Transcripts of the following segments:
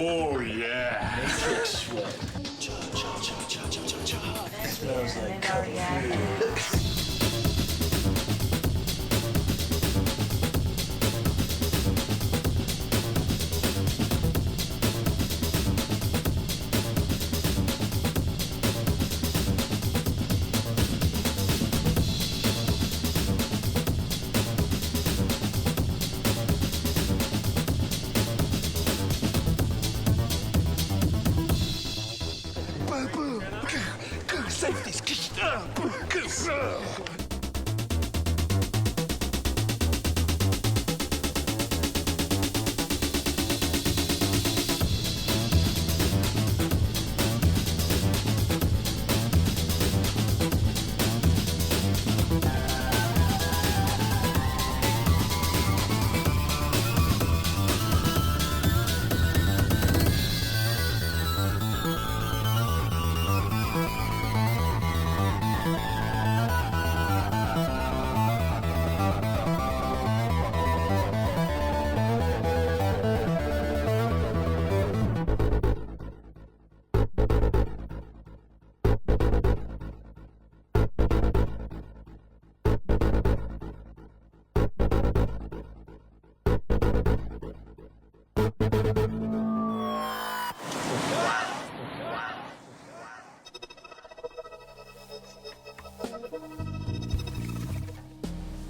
Oh, yeah. Matrix sweat. Smells like kung fu.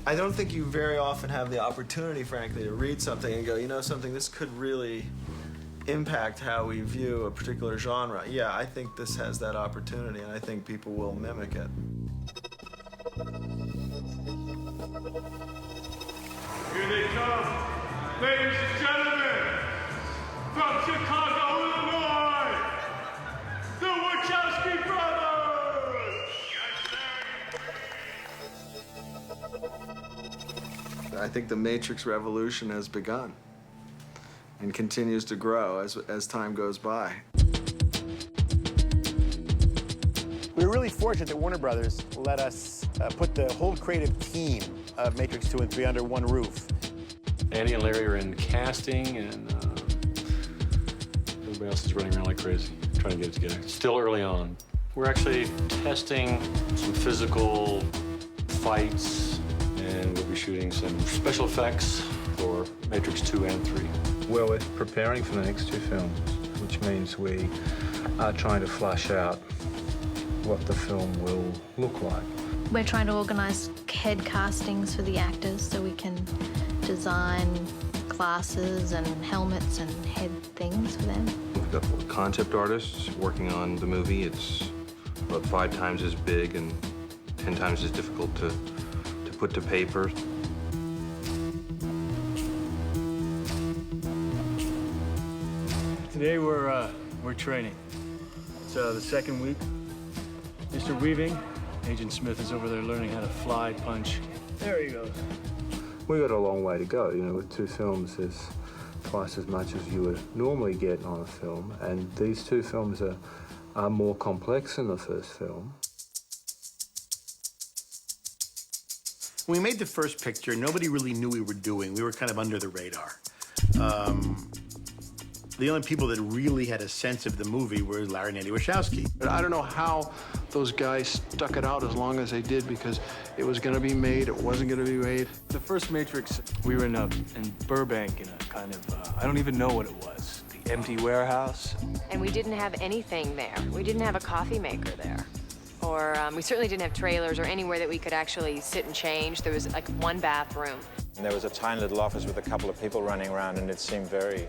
I don't think you very often have the opportunity, frankly, to read something and go, you know something, this could really impact how we view a particular genre. Yeah, I think this has that opportunity, and I think people will mimic it. Here they come, ladies and gentlemen, from Chicago, Illinois, the Wachowski brothers! I think the Matrix revolution has begun and continues to grow as time goes by. We were really fortunate that Warner Brothers let us put the whole creative team of Matrix 2 and 3 under one roof. Andy and Larry are in casting, and everybody else is running around like crazy, trying to get it together. It's still early on. We're actually testing some physical fights, and we'll be shooting some special effects for Matrix 2 and 3. Well, we're preparing for the next two films, which means we are trying to flush out what the film will look like. We're trying to organise head castings for the actors so we can design glasses and helmets and head things for them. We've got concept artists working on the movie. It's about 5 times as big and 10 times as difficult to put to paper. Today we're training. It's the second week. Mr. Weaving, Agent Smith is over there learning how to fly punch. There he goes. We've got a long way to go. You know, with 2 films, there's twice as much as you would normally get on a film, and these 2 films are more complex than the first film. When we made the first picture, nobody really knew we were doing. We were kind of under the radar. The only people that really had a sense of the movie were Larry and Andy Wachowski. But I don't know how those guys stuck it out as long as they did, because it was going to be made, it wasn't going to be made. The first Matrix, we were in Burbank in a kind of, I don't even know what it was, the empty warehouse. And we didn't have anything there. We didn't have a coffee maker there. Or we certainly didn't have trailers or anywhere that we could actually sit and change. There was like one bathroom. And there was a tiny little office with a couple of people running around, and it seemed very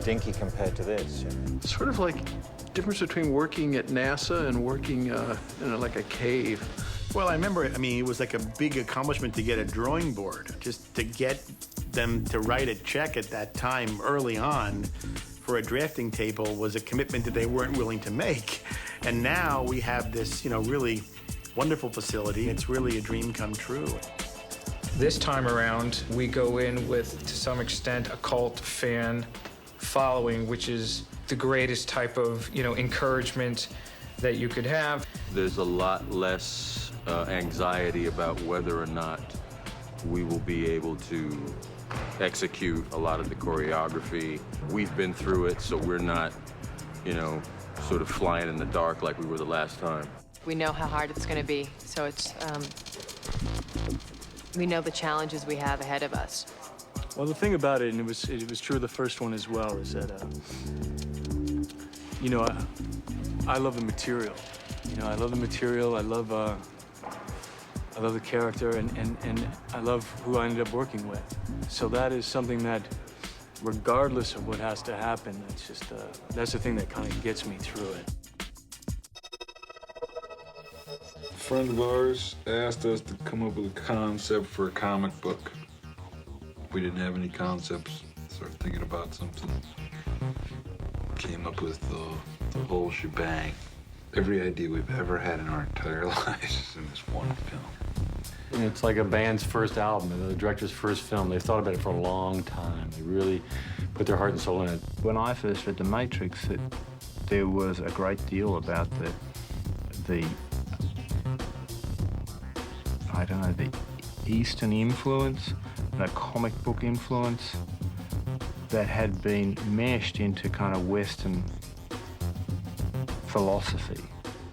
dinky compared to this. Sort of like the difference between working at NASA and working in like a cave. Well, I remember, it was like a big accomplishment to get a drawing board. Just to get them to write a check at that time early on for a drafting table was a commitment that they weren't willing to make. And now we have this, really wonderful facility. It's really a dream come true. This time around, we go in with, to some extent, a cult fan following, which is the greatest type of, encouragement that you could have. There's a lot less anxiety about whether or not we will be able to execute a lot of the choreography. We've been through it, so we're not, you know, sort of flying in the dark like we were the last time. We know how hard it's going to be, so it's, we know the challenges we have ahead of us. Well, the thing about it, and it was true of the first one as well, is that, you know, I love the material. You know, I love the material. I love the character, and I love who I ended up working with. So that is something that, regardless of what has to happen, it's just that's the thing that kind of gets me through it. A friend of ours asked us to come up with a concept for a comic book. We didn't have any concepts. Started thinking about something. Came up with the whole shebang. Every idea we've ever had in our entire lives is in this one film. It's like a band's first album, the director's first film. They've thought about it for a long time. They really put their heart and soul in it. When I first read The Matrix, there was a great deal about the I don't know, the Eastern influence, the comic book influence that had been meshed into kind of Western philosophy.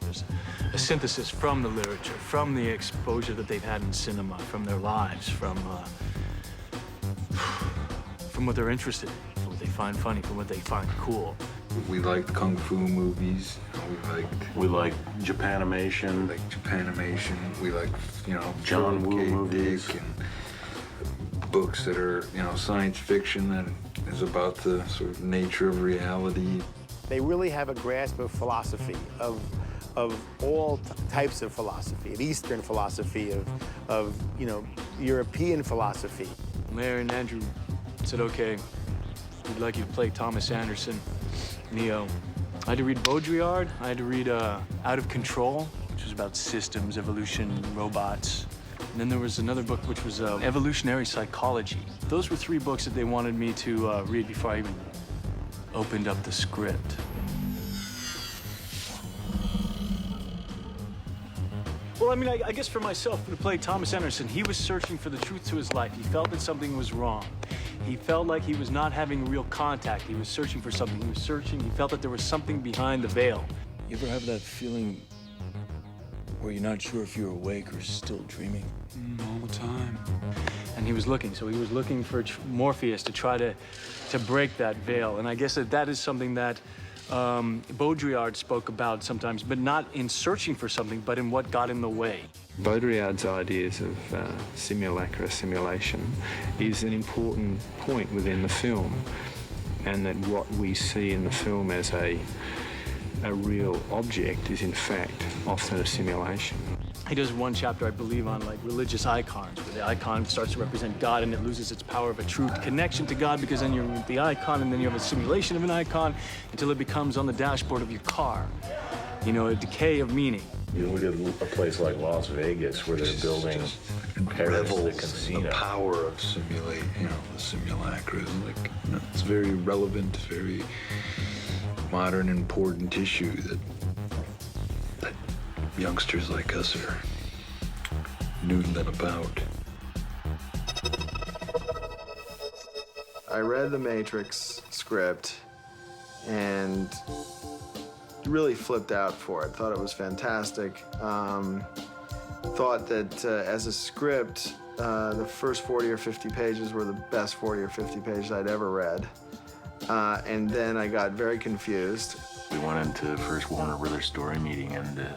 There's a synthesis from the literature, from the exposure that they've had in cinema, from their lives, from what they're interested in, from what they find funny, from what they find cool. We liked kung fu movies. We like Japanimation. We like Japanimation. We like, you know, John Woo Philip K. movies. Dick and books that are, you know, science fiction that is about the sort of nature of reality. They really have a grasp of philosophy, of all types of philosophy, of Eastern philosophy, of you know, European philosophy. Larry and Andrew said, okay, we'd like you to play Thomas Anderson, Neo. I had to read Baudrillard. I had to read Out of Control, which was about systems, evolution, robots. And then there was another book, which was Evolutionary Psychology. Those were 3 books that they wanted me to read before I even opened up the script. Well, I mean, I guess for myself, to play Thomas Anderson, he was searching for the truth to his life. He felt that something was wrong. He felt like he was not having real contact. He was searching for something. He was searching. He felt that there was something behind the veil. You ever have that feeling where you're not sure if you're awake or still dreaming? All the time. And he was looking. So he was looking for Morpheus to try to break that veil. And I guess that is something that Baudrillard spoke about sometimes, but not in searching for something, but in what got in the way. Baudrillard's ideas of simulacra, simulation, is an important point within the film, and that what we see in the film as a real object is in fact often a simulation. He does one chapter, I believe, on like religious icons, where the icon starts to represent God and it loses its power of a true connection to God, because then you're with the icon and then you have a simulation of an icon until it becomes on the dashboard of your car. You know, a decay of meaning. You look at a place like Las Vegas where they're building Paris, the casino. The power of simulate, you know, the simulacra is like, you know, it's very relevant, very modern, important issue that youngsters like us are noodling about. I read the Matrix script and really flipped out for it. Thought it was fantastic. Thought that as a script, the first 40 or 50 pages were the best 40 or 50 pages I'd ever read. And then I got very confused. We went into the first Warner Brothers story meeting and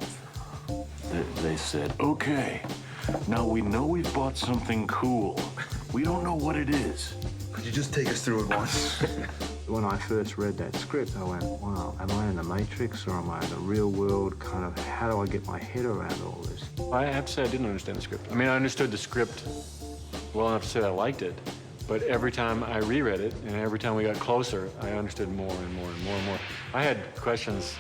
they said, okay, now we know we've bought something cool. We don't know what it is. Could you just take us through it once? When I first read that script, I went, wow, am I in the Matrix or am I in the real world? Kind of, how do I get my head around all this? I have to say I didn't understand the script. I mean, I understood the script well enough to say I liked it, but every time I reread it and every time we got closer, I understood more and more and more and more. I had questions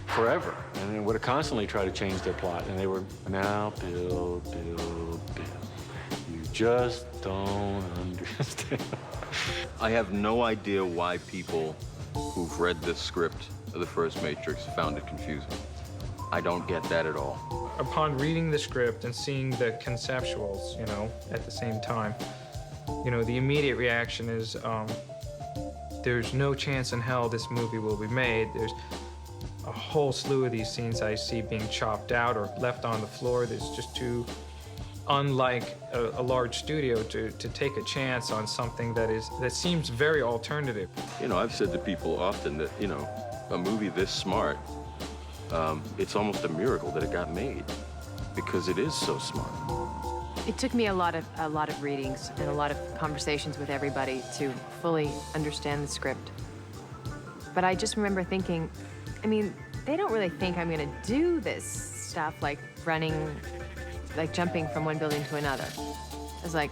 forever, and they would have constantly tried to change their plot, and they were, now, Bill, you just don't understand. I have no idea why people who've read this script of the first Matrix found it confusing. I don't get that at all. Upon reading the script and seeing the conceptuals, you know, at the same time, You know, the immediate reaction is, there's no chance in hell this movie will be made. There's a whole slew of these scenes I see being chopped out or left on the floor. There's just too unlike a large studio to take a chance on something that seems very alternative. You know, I've said to people often that, you know, a movie this smart, it's almost a miracle that it got made because it is so smart. It took me a lot of readings and a lot of conversations with everybody to fully understand the script. But I just remember thinking, I mean, they don't really think I'm gonna do this stuff like running, like jumping from one building to another. It's like,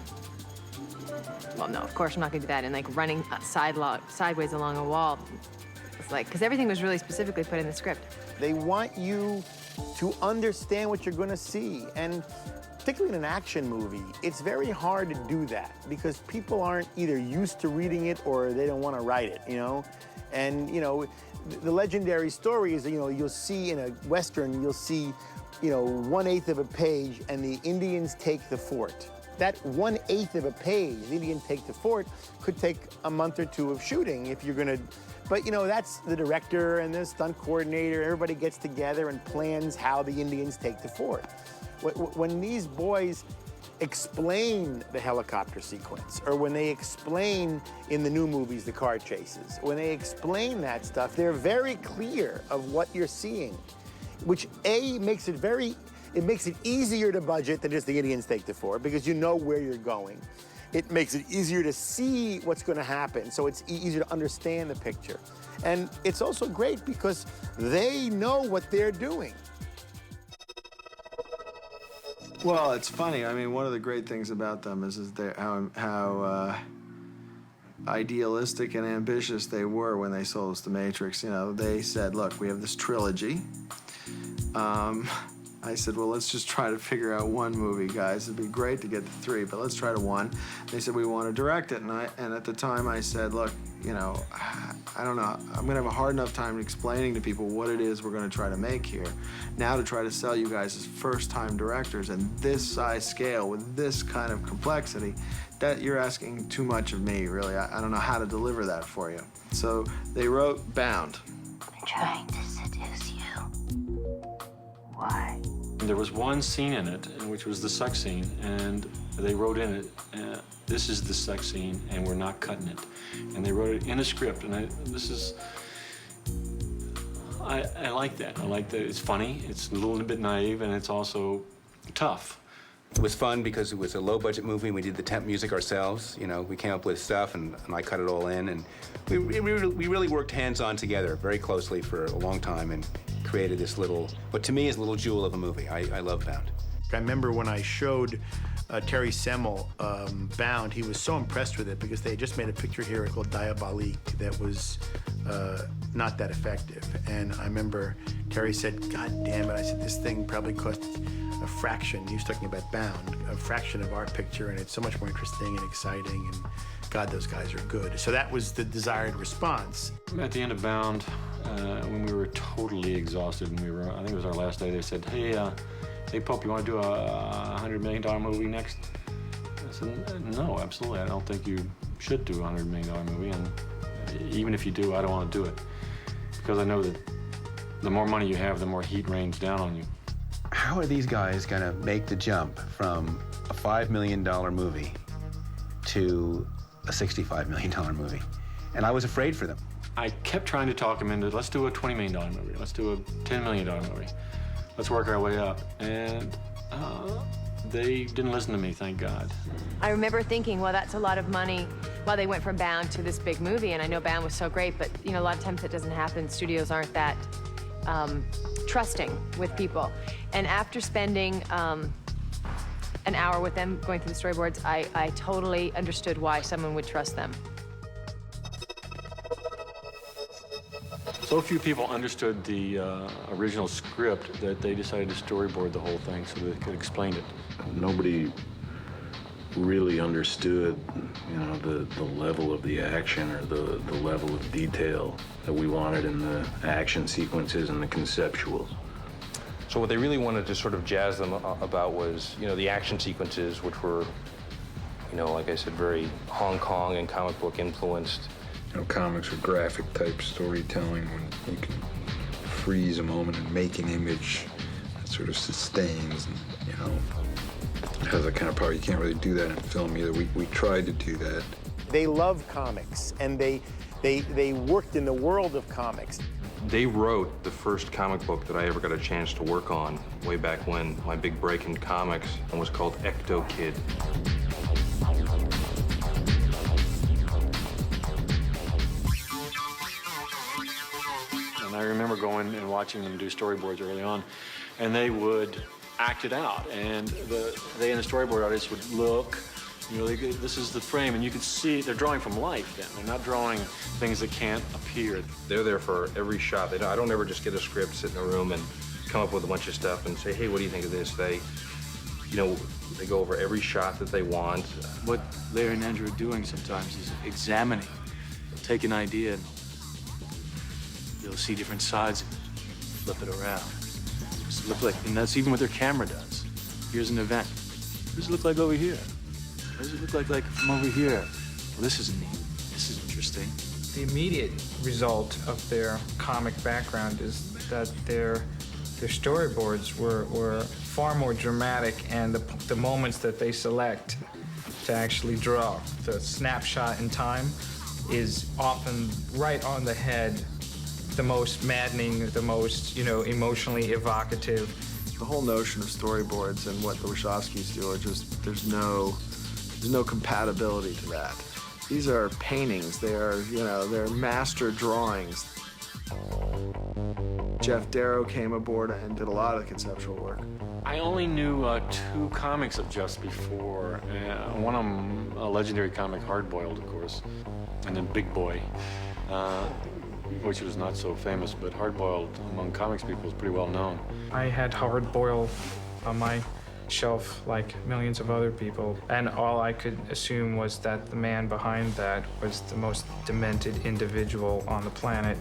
well, no, of course I'm not gonna do that. And like running sideways along a wall. It's like, because everything was really specifically put in the script. They want you to understand what you're gonna see. And particularly in an action movie, it's very hard to do that because people aren't either used to reading it or they don't want to write it, you know? And, you know, the legendary story is, you know, you'll see in a Western, you'll see, you know, 1/8 of a page and the Indians take the fort. That 1/8 of a page, the Indians take the fort, could take a month or two of shooting if you're gonna, but you know, that's the director and the stunt coordinator, everybody gets together and plans how the Indians take the fort. When these boys explain the helicopter sequence, or when they explain in the new movies the car chases, when they explain that stuff, they're very clear of what you're seeing, which makes it easier to budget than just the Indians take the fort because you know where you're going. It makes it easier to see what's going to happen, so it's easier to understand the picture. And it's also great because they know what they're doing. Well, it's funny. I mean, one of the great things about them is how idealistic and ambitious they were when they sold us The Matrix. You know, they said, look, we have this trilogy. I said, well, let's just try to figure out one movie, guys. It'd be great to get to 3, but let's try to 1. They said, we want to direct it. And at the time I said, look, you know, I don't know. I'm going to have a hard enough time explaining to people what it is we're going to try to make here. Now to try to sell you guys as first-time directors and this size scale with this kind of complexity, that you're asking too much of me, really. I don't know how to deliver that for you. So they wrote Bound. I'm trying to seduce you. Why? There was one scene in it, which was the sex scene, and they wrote in it, this is the sex scene, and we're not cutting it. And they wrote it in a script, and I like that. I like that it's funny, it's a little bit naive, and it's also tough. It was fun because it was a low-budget movie. We did the temp music ourselves. You know, we came up with stuff, and I cut it all in. And we really worked hands-on together very closely for a long time and created this little, what to me is a little jewel of a movie. I love Bound. I remember when I showed Terry Semel Bound, he was so impressed with it because they had just made a picture here called Diabolique that was not that effective. And I remember Terry said, God damn it. I said, this thing probably cost a fraction, he was talking about Bound, a fraction of our picture, and it's so much more interesting and exciting, and God, those guys are good. So that was the desired response. At the end of Bound, when we were totally exhausted, and I think it was our last day, they said, hey Pope, you want to do a $100 million movie next? I said, no, absolutely. I don't think you should do a $100 million movie, and even if you do, I don't want to do it. Because I know that the more money you have, the more heat rains down on you. How are these guys gonna make the jump from a $5 million movie to a $65 million movie? And I was afraid for them. I kept trying to talk them into, let's do a $20 million movie, let's do a $10 million movie, let's work our way up. And they didn't listen to me, thank God. I remember thinking, well, that's a lot of money. Well, they went from Bound to this big movie, and I know Bound was so great, but you know, a lot of times it doesn't happen. Studios aren't that trusting with people. And after spending an hour with them going through the storyboards, I totally understood why someone would trust them. So few people understood the original script that they decided to storyboard the whole thing so they could explain it. Nobody really understood, you know, the level of the action or the level of detail that we wanted in the action sequences and the conceptuals. So what they really wanted to sort of jazz them about was, you know, the action sequences, which were You know, like I said, very Hong Kong and comic book influenced. You know, comics are graphic type storytelling when you can freeze a moment and make an image that sort of sustains and, you know, has that kind of power. You can't really do that in film either. We tried to do that. They love comics, and they worked in the world of comics. They wrote the first comic book that I ever got a chance to work on way back when. My big break in comics was called Ecto Kid. And I remember going and watching them do storyboards early on, and they would act it out. And they and the storyboard artists would look, you know, this is the frame, and you could see they're drawing from life then. They're not drawing things that can't appear. They're there for every shot. I don't ever just get a script, sit in a room, and come up with a bunch of stuff and say, hey, what do you think of this? They, you know, they go over every shot that they want. What Larry and Andrew are doing sometimes is examining. They'll take an idea and they'll see different sides of it, flip it around. Just look like, and that's even what their camera does. Here's an event. What does it look like over here? What does it look like from over here? Well, this is neat. This is interesting. The immediate result of their comic background is that their storyboards were far more dramatic, and the moments that they select to actually draw, the snapshot in time, is often right on the head, the most maddening, the most, you know, emotionally evocative. The whole notion of storyboards and what the Wachowskis do are just, there's no compatibility to that. These are paintings. They are, you know, they're master drawings. Jeff Darrow came aboard and did a lot of conceptual work. I only knew 2 comics of Jeff's before. One of them, a legendary comic, Hardboiled, of course, and then Big Boy, which was not so famous, but Hardboiled among comics people is pretty well known. I had Hardboiled on my shelf like millions of other people, and all I could assume was that the man behind that was the most demented individual on the planet.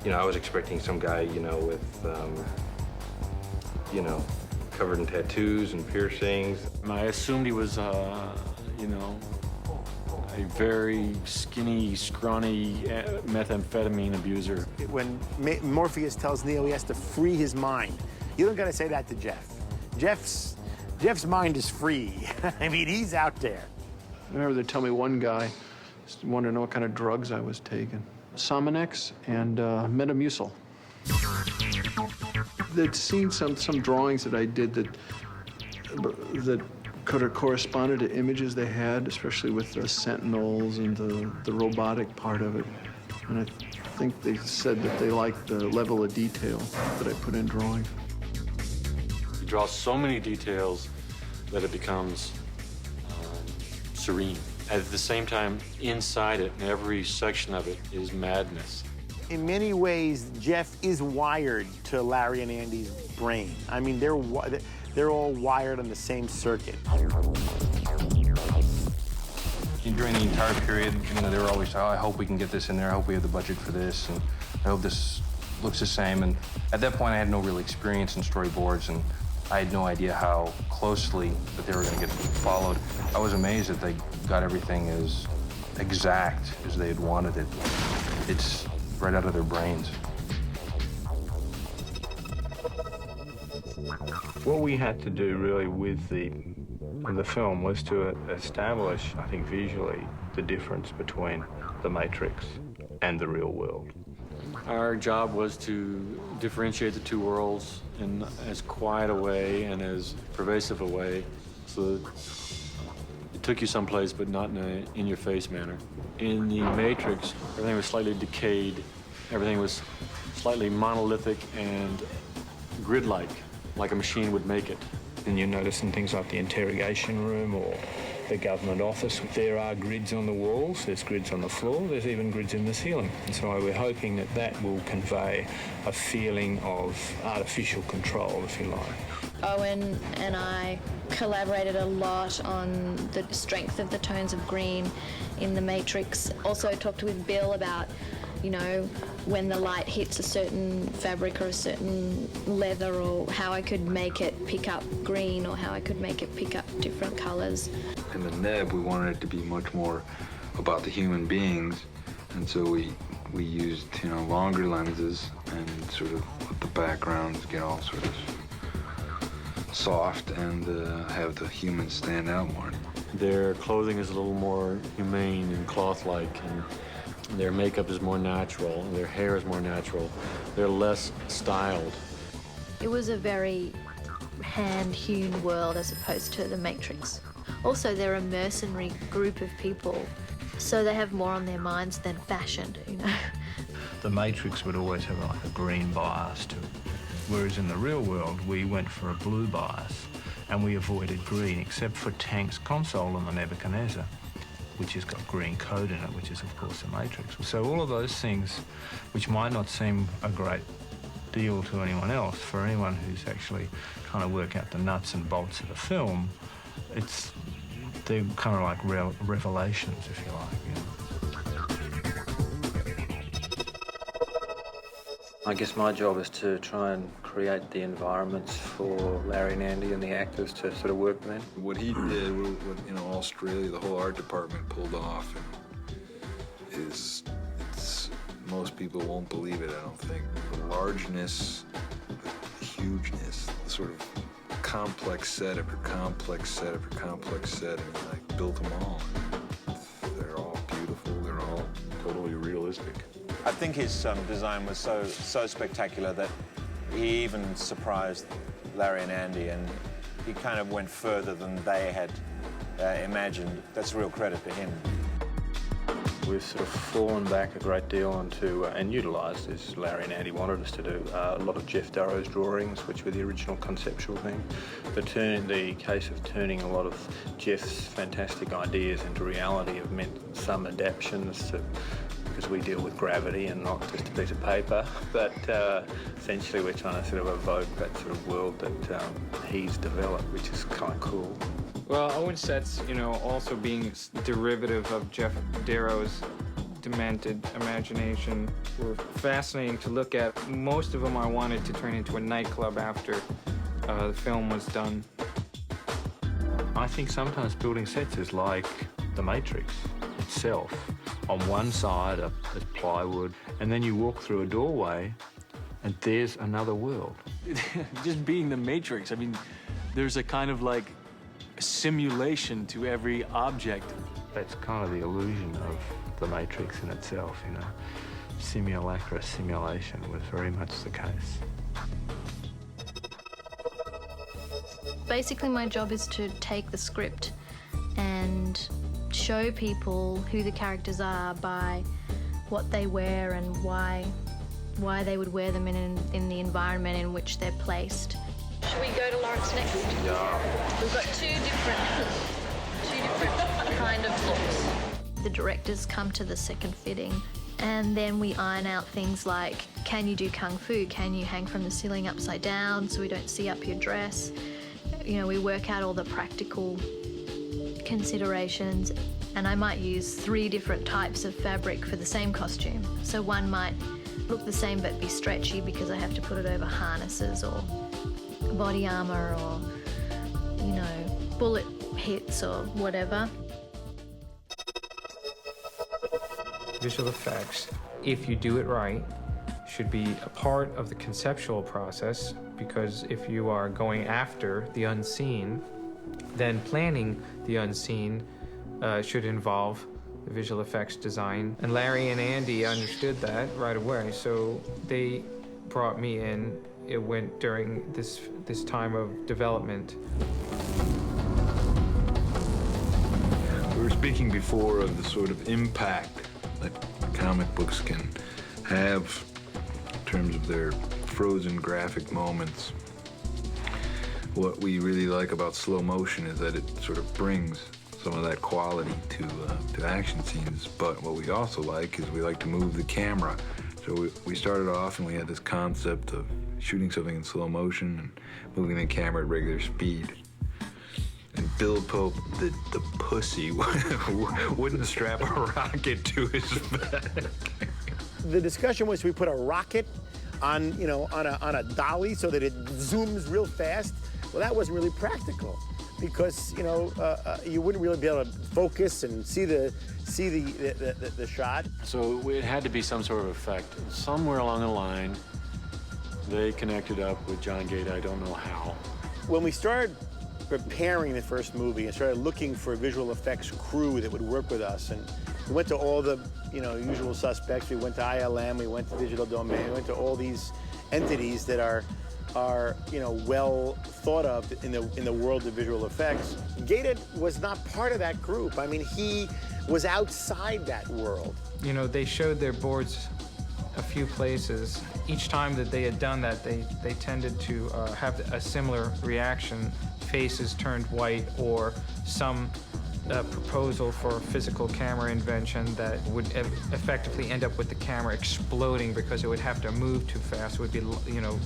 You know, I was expecting some guy, you know, with, you know, covered in tattoos and piercings. And I assumed he was, you know, a very skinny, scrawny methamphetamine abuser. When Morpheus tells Neo he has to free his mind, you don't gotta say that to Jeff. Jeff's mind is free. I mean, he's out there. I remember they tell me one guy wanted to know what kind of drugs I was taking. Sominex and Metamucil. They'd seen some drawings that I did that could have corresponded to images they had, especially with the sentinels and the robotic part of it. And I think they said that they liked the level of detail that I put in drawing. He draws so many details that it becomes serene. At the same time, inside it, in every section of it, is madness. In many ways, Jeff is wired to Larry and Andy's brain. I mean, they're all wired on the same circuit. During the entire period, you know, they were always, oh, I hope we can get this in there. I hope we have the budget for this, and I hope this looks the same. And at that point, I had no real experience in storyboards, and I had no idea how closely that they were going to get followed. I was amazed that they got everything as exact as they had wanted it. It's right out of their brains. What we had to do really with the film was to establish, I think visually, the difference between the Matrix and the real world. Our job was to differentiate the 2 worlds in as quiet a way and as pervasive a way, so that it took you someplace, but not in an in-your-face manner. In the Matrix, everything was slightly decayed. Everything was slightly monolithic and grid-like, like a machine would make it. And you notice in things like the interrogation room or the government office, there are grids on the walls, there's grids on the floor, there's even grids in the ceiling. And so we're hoping that that will convey a feeling of artificial control, if you like. Owen and I collaborated a lot on the strength of the tones of green in The Matrix. Also talked with Bill about you know, when the light hits a certain fabric or a certain leather, or how I could make it pick up green, or how I could make it pick up different colors. In the Neb, we wanted it to be much more about the human beings, and so we used, you know, longer lenses and sort of let the backgrounds get all sort of soft and have the humans stand out more. Their clothing is a little more humane and cloth-like, and their makeup is more natural, and their hair is more natural. They're less styled. It was a very hand-hewn world as opposed to the Matrix. Also, they're a mercenary group of people, so they have more on their minds than fashion, you know. The Matrix would always have like a green bias to it, whereas in the real world, we went for a blue bias, and we avoided green, except for Tank's console on the Nebuchadnezzar, which has got green code in it, which is, of course, the Matrix. So all of those things, which might not seem a great deal to anyone else, for anyone who's actually trying to work out the nuts and bolts of the film, they're kind of like revelations, if you like, you know. I guess my job is to try and create the environments for Larry and Andy and the actors to sort of work within. What he did, what you know, Australia, the whole art department pulled off, is most people won't believe it. I don't think the largeness, the hugeness, the sort of complex set after complex set after complex set, and I built them all. They're all beautiful. They're all totally realistic. I think his design was so spectacular that he even surprised Larry and Andy, and he kind of went further than they had imagined. That's a real credit to him. We've sort of fallen back a great deal onto, and utilised, as Larry and Andy wanted us to do, a lot of Geoff Darrow's drawings, which were the original conceptual thing. The case of turning a lot of Geoff's fantastic ideas into reality have meant some adaptations to, because we deal with gravity and not just a piece of paper, but essentially we're trying to sort of evoke that sort of world that he's developed, which is kind of cool. Well, Owen sets, you know, also being derivative of Geoff Darrow's demented imagination, were fascinating to look at. Most of them I wanted to turn into a nightclub after the film was done. I think sometimes building sets is like the Matrix itself. On one side are plywood, and then you walk through a doorway, and there's another world. Just being the Matrix, I mean, there's a kind of like simulation to every object. That's kind of the illusion of the Matrix in itself, you know. Simulacra simulation was very much the case. Basically, my job is to take the script and show people who the characters are by what they wear and why they would wear them in the environment in which they're placed. Should we go to Lawrence next? Yeah. We've got two different kind of looks. The directors come to the second fitting, and then we iron out things like, can you do kung fu? Can you hang from the ceiling upside down so we don't see up your dress? You know, we work out all the practical considerations, and I might use 3 different types of fabric for the same costume. So one might look the same but be stretchy because I have to put it over harnesses or body armor or, you know, bullet hits or whatever. Visual effects, if you do it right, should be a part of the conceptual process, because if you are going after the unseen, then planning the unseen should involve the visual effects design. And Larry and Andy understood that right away, so they brought me in. It went during this time of development. We were speaking before of the sort of impact that comic books can have in terms of their frozen graphic moments. What we really like about slow motion is that it sort of brings some of that quality to action scenes, but what we also like is we like to move the camera. So we started off and we had this concept of shooting something in slow motion and moving the camera at regular speed. And Bill Pope, the pussy, wouldn't strap a rocket to his back. the discussion was, we put a rocket on, you know, on a dolly so that it zooms real fast. Well, that wasn't really practical because, you know, you wouldn't really be able to focus and see the shot. So it had to be some sort of effect. Somewhere along the line, they connected up with John Gate. I don't know how. When we started preparing the first movie and started looking for a visual effects crew that would work with us, and we went to all the, you know, usual suspects. We went to ILM, we went to Digital Domain, we went to all these entities that are you know, well thought of in the world of visual effects. Gated was not part of that group. I mean, he was outside that world. You know, they showed their boards a few places. Each time that they had done that, they tended to have a similar reaction. Faces turned white, or some proposal for physical camera invention that would effectively end up with the camera exploding because it would have to move too fast. It would be, you know,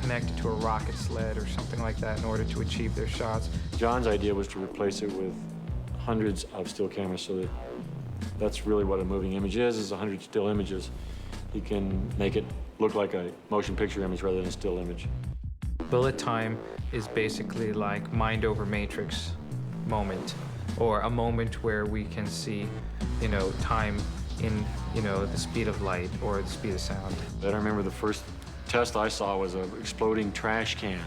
connected to a rocket sled or something like that in order to achieve their shots. John's idea was to replace it with hundreds of still cameras, so that that's really what a moving image is 100 still images. He can make it look like a motion picture image rather than a still image. Bullet time is basically like mind over matrix moment, or a moment where we can see, you know, time in, you know, the speed of light or the speed of sound. I remember the first test I saw was an exploding trash can,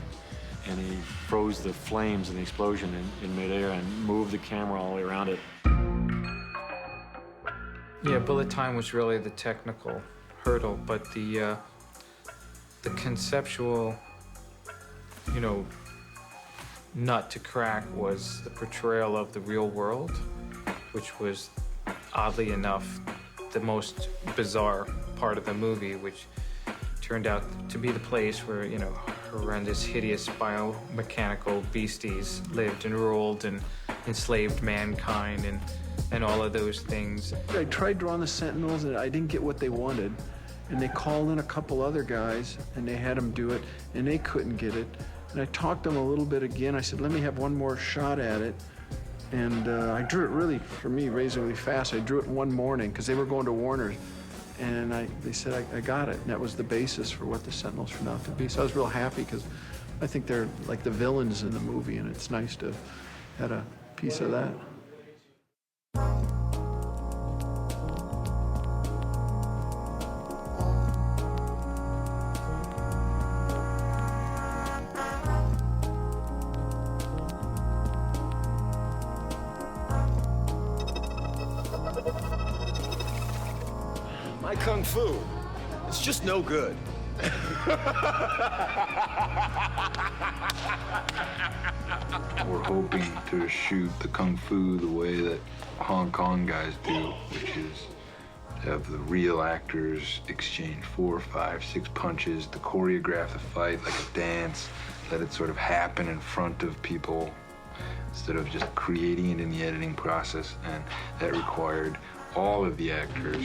and he froze the flames and the explosion in midair and moved the camera all the way around it. Yeah, bullet time was really the technical hurdle, but the conceptual, you know, nut to crack was the portrayal of the real world, which was, oddly enough, the most bizarre part of the movie, which turned out to be the place where, you know, horrendous, hideous biomechanical beasties lived and ruled and enslaved mankind and all of those things. I tried drawing the Sentinels and I didn't get what they wanted. And they called in a couple other guys and they had them do it and they couldn't get it. And I talked to them a little bit again. I said, let me have one more shot at it. And I drew it really, for me, razorly fast. I drew it in one morning because they were going to Warner. And they said, I got it. And that was the basis for what the Sentinels turned out to be. So I was real happy because I think they're like the villains in the movie, and it's nice to have a piece of that. My kung fu, it's just no good. We're hoping to shoot the kung fu the way that Hong Kong guys do, which is have the real actors exchange 4, 5, 6 punches, to choreograph the fight like a dance, let it sort of happen in front of people instead of just creating it in the editing process. And that required all of the actors,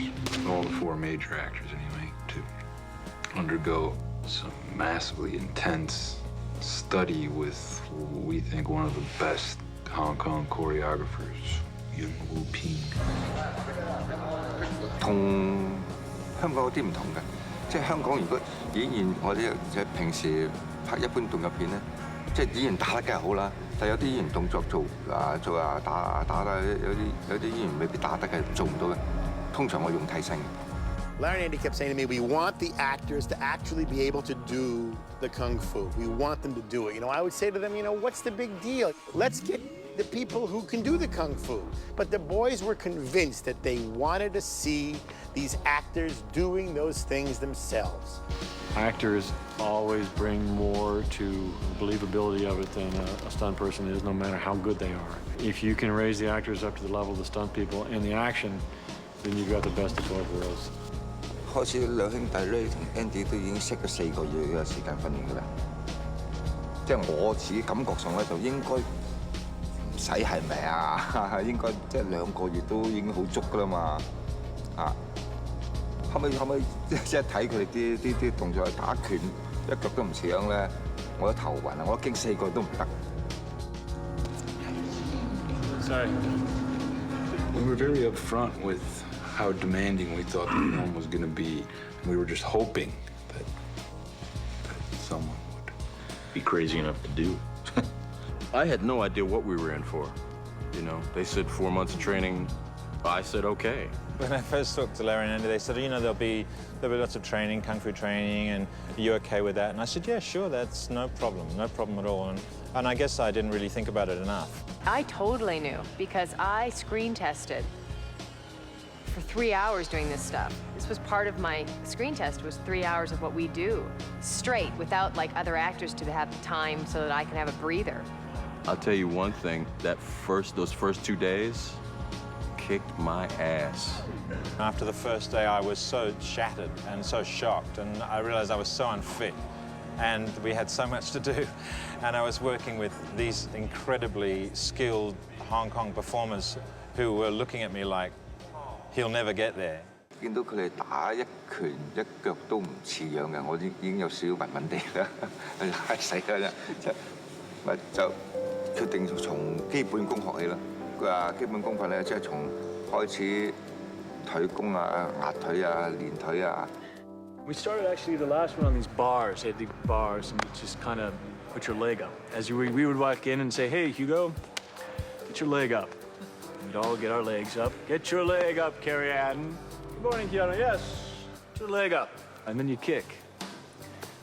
all the 4 major actors anyway, to undergo some massively intense study with, we think, one of the best Hong Kong choreographers, Yuen Wu-ping. 同香港有啲唔同嘅，即係香港如果演員或者平時拍一般動作片咧，即係演員打得梗係好啦，但係有啲演員動作做打啦，有啲演員未必打得嘅，做唔到嘅。通常我用替身嘅。 Larry and Andy kept saying to me, we want the actors to actually be able to do the kung fu. We want them to do it. You know, I would say to them, you know, what's the big deal? Let's get the people who can do the kung fu. But the boys were convinced that they wanted to see these actors doing those things themselves. Actors always bring more to believability of it than a stunt person is, no matter how good they are. If you can raise the actors up to the level of the stunt people in the action, then you've got the best of both worlds. 開始兩兄弟 Ray 同 Andy 都已經識咗4個月嘅時間訓練㗎啦。即係我自己感覺上咧，就應該唔使係咪啊？應該即係2個月都已經好足㗎啦嘛。啊，可唔可以即係睇佢哋啲動作打拳一腳都唔似樣咧？我都頭暈啊！我驚4個月都唔得。Sorry. We were very upfront with how demanding we thought the film was going to be. And we were just hoping that someone would be crazy enough to do it. I had no idea what we were in for. You know, they said 4 months of training. I said, okay. When I first talked to Larry and Andy, they said, you know, there'll be lots of training, kung fu training, and are you okay with that? And I said, yeah, sure, that's no problem at all. And I guess I didn't really think about it enough. I totally knew because I screen tested for 3 hours doing this stuff. This was part of my screen test, was 3 hours of what we do, straight, without like other actors to have time so that I can have a breather. I'll tell you one thing, those first 2 days kicked my ass. After the first day, I was so shattered and so shocked, and I realized I was so unfit. And we had so much to do. And I was working with these incredibly skilled Hong Kong performers who were looking at me like, he'll never get there. 見到佢哋打一拳一腳都唔似樣嘅，我已經有少少暈暈地啦，係死啦啫，咪就決定從基本功學起啦。佢話基本功法咧，即係從開始腿功啊、壓腿啊、練腿啊。 We started actually the last one on these bars. They had the bars, and you just kind of put your leg up. As we would walk in and say, "Hey, Hugo, get your leg up." We'd all get our legs up. Get your leg up, Carrie Adden. Good morning, Keanu. Yes, get your leg up. And then you kick.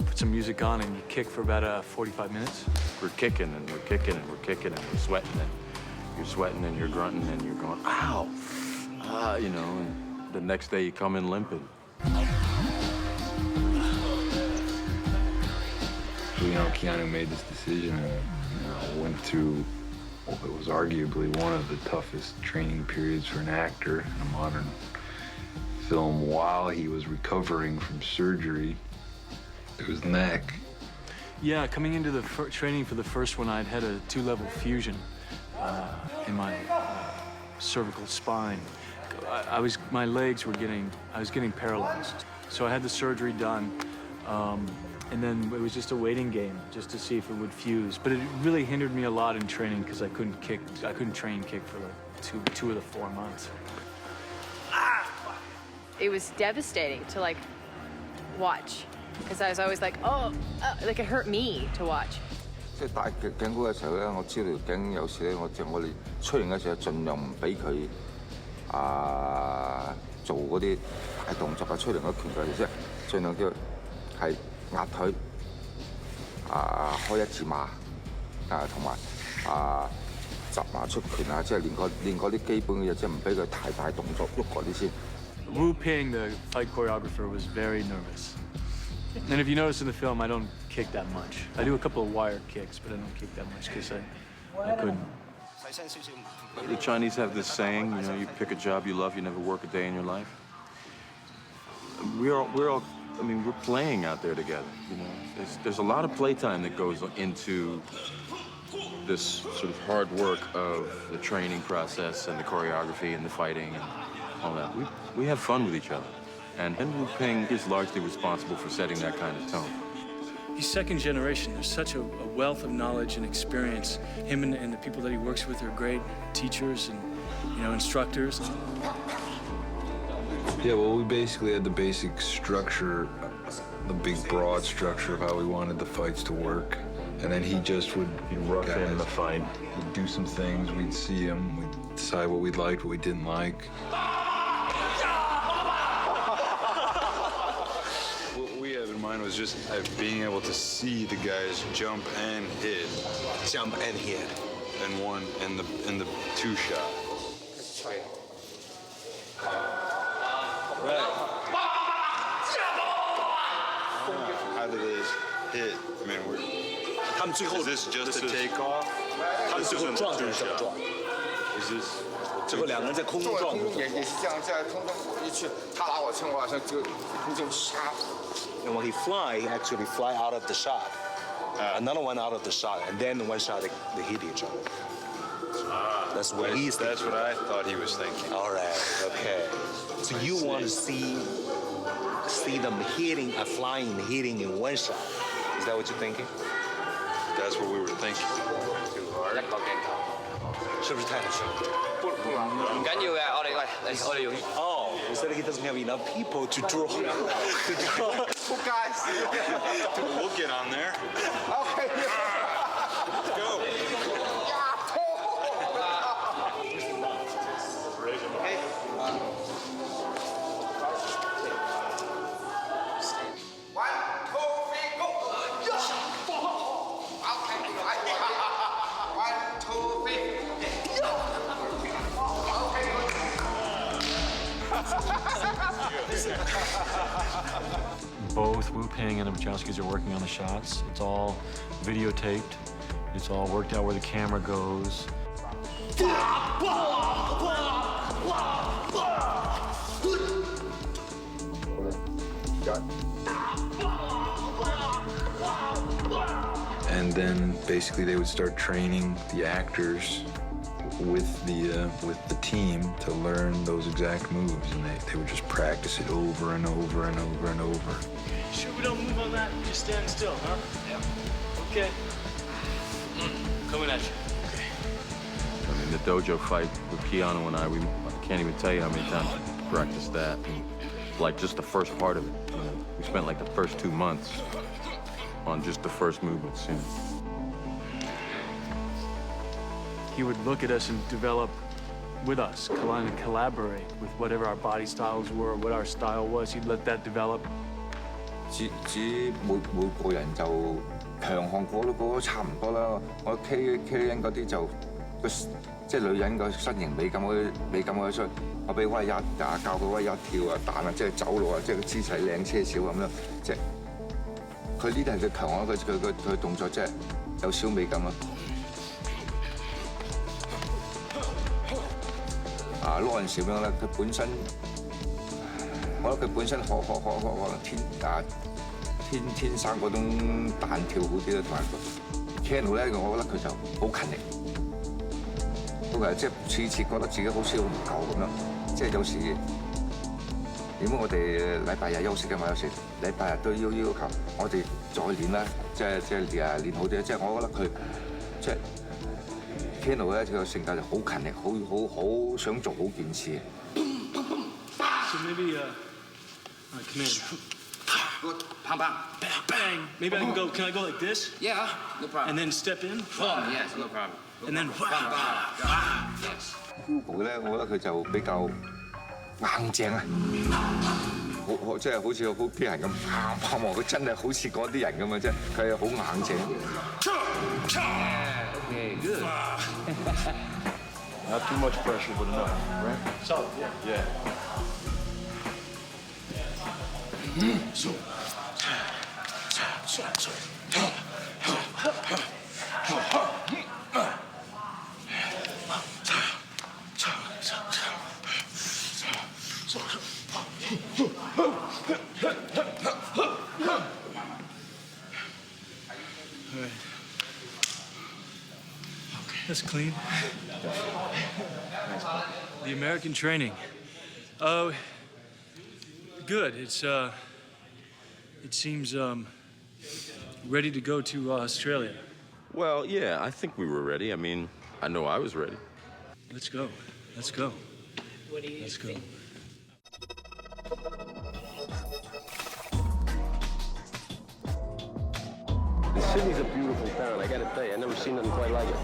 Put some music on, and you kick for about 45 minutes. We're kicking and we're kicking and we're kicking and we're sweating and you're sweating and you're grunting and you're going, ow, you know. And the next day you come in limping. You know, Keanu made this decision and went through what was arguably one of the toughest training periods for an actor in a modern film while he was recovering from surgery to his neck. Yeah, coming into the training for the first one, I'd had a 2-level fusion in my cervical spine. I was getting paralyzed. So I had the surgery done. And then it was just a waiting game, just to see if it would fuse. But it really hindered me a lot in training because I couldn't train kick for like two of the 4 months. It was devastating to like watch because I was always like, oh, like it hurt me to watch. 即係戴頸箍嘅時候咧，我知道條頸有時咧，我哋出拳嘅時候，盡量唔俾佢做嗰啲大動作啊，出拳嗰拳嘅，即係盡量叫係。 壓腿，開一字馬，同埋集馬出拳啊，即係練嗰啲基本嘅嘢，即係唔俾佢太大動作喐嗰啲先。Wu Ping, the fight choreographer, was very nervous. And if you notice in the film, I don't kick that much. I do a couple of wire kicks, but I don't kick that much because I couldn't. The Chinese have this saying, you know, you pick a job you love, you never work a day in your life. We're all. I mean, we're playing out there together, you know. There's a lot of playtime that goes into this sort of hard work of the training process and the choreography and the fighting and all that. We have fun with each other. And Wu Ping is largely responsible for setting that kind of tone. He's second generation. There's such a wealth of knowledge and experience. Him and the people that he works with are great teachers and, you know, instructors. Yeah, well, we basically had the basic structure, the big broad structure of how we wanted the fights to work. And then he just would rough in the fight. We'd do some things, we'd see him, we'd decide what we liked, what we didn't like. What we had in mind was just being able to see the guys jump and hit. Jump and hit. In the 2 shot. How do they hit? I mean, is this just a takeoff? 他们最后撞就是这么撞。Is this? 最后2个人在空中撞。也是这样，在空中一去，他拿我枪，我好像就空中杀。And when he actually fly out of the shot. Another one out of the shot, and then one shot they hit each other. That's what he's thinking. That's what I thought he was thinking. All right, okay. So you want to see them hitting in one shot. Is that what you're thinking? That's what we were thinking. Too hard. 一個鏡頭，是不是太深？不緊要嘅，我哋用。哦。Instead, he doesn't have enough people to draw. Oh, guys. We'll get on there. Okay. Let's go. Both Wu Ping and the Wachowskis are working on the shots. It's all videotaped. It's all worked out where the camera goes. And then basically they would start training the actors with the team to learn those exact moves, and they would just practice it over and over and over and over. Sure we don't move on that? Just stand still, huh? Yeah. Okay. Coming at you. I mean, the dojo fight with Keanu and I can't even tell you how many times we practiced that. And, like, just the first part of it. You know, we spent like the first 2 months on just the first movements. You know. He would look at us and develop with us, collaborate with whatever our body styles were, what our style was. He'd let that develop. 只每個人就強項個都差唔多啦。我 K 人嗰啲就即係女人個身形美感嗰出，我俾威一教佢威一跳啊彈啊，即係走路啊，即係個姿勢靚些少咁樣，即係佢呢啲係佢強項，佢動作即係有少美感咯。啊 Lawrence 咁樣咧，佢本身，我覺得佢本身可能天生嗰種彈跳好啲啦，同埋 Keanu 咧，我覺得佢就好勤力，不過即係次次覺得自己好似好唔夠咁樣，即係有時點解我哋禮拜日休息嘅嘛，有時禮拜日都要求我哋再練啦，即係練好啲，即係我覺得佢即係。Keanu 咧，佢個性格就好勤力，好想做好件事。So maybe, come in. Bang, bang. Bang. Maybe I can go. Can I go like this? Yeah, no problem. And then step in. Oh, yes, no problem. And then bang, bang. Yes. Hugo 咧，我覺得佢就比較硬淨啊，即係好似好啲人咁，佢真係好似嗰啲人咁啊！即係佢係好硬淨。Okay, good. Not too much pressure, but enough, right? Solid, yeah. That's clean. The American training. Good. It seems ready to go to Australia. Well, yeah, I think we were ready. I mean, I know I was ready. Let's go. Let's go. Let's go. Sydney's a beautiful town. I gotta tell you, I've never seen nothing quite like it.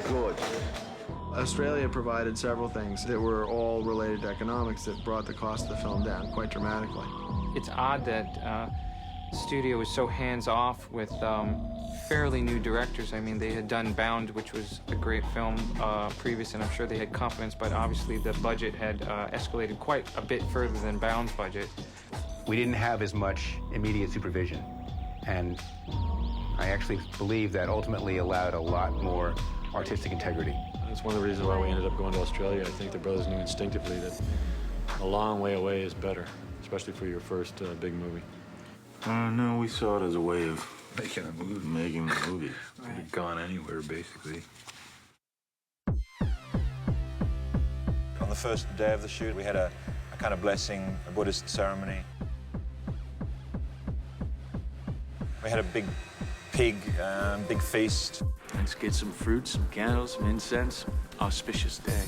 Good. Australia provided several things that were all related to economics that brought the cost of the film down quite dramatically. It's odd that the studio was so hands-off with fairly new directors. I mean, they had done Bound, which was a great film previous, and I'm sure they had confidence, but obviously the budget had escalated quite a bit further than Bound's budget. We didn't have as much immediate supervision, and I actually believe that ultimately allowed a lot more artistic integrity. That's one of the reasons why we ended up going to Australia. I think the brothers knew instinctively that a long way away is better, especially for your first big movie. No, we saw it as a way of Making a movie. making the movie. Could have gone anywhere, basically. On the first day of the shoot, we had a kind of blessing, a Buddhist ceremony. We had a big pig, big feast. Let's get some fruit, some candles, some incense. Auspicious day.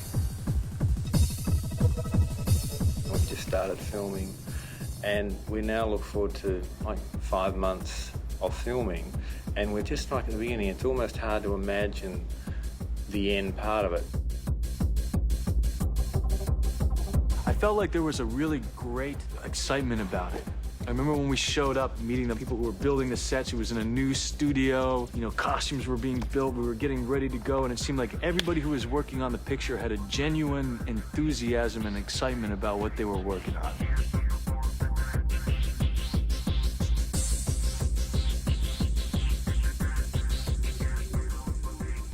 We've just started filming, and we now look forward to like 5 months of filming, and we're just like at the beginning. It's almost hard to imagine the end part of it. I felt like there was a really great excitement about it. I remember when we showed up, meeting the people who were building the sets. It was in a new studio. You know, costumes were being built. We were getting ready to go, and it seemed like everybody who was working on the picture had a genuine enthusiasm and excitement about what they were working on.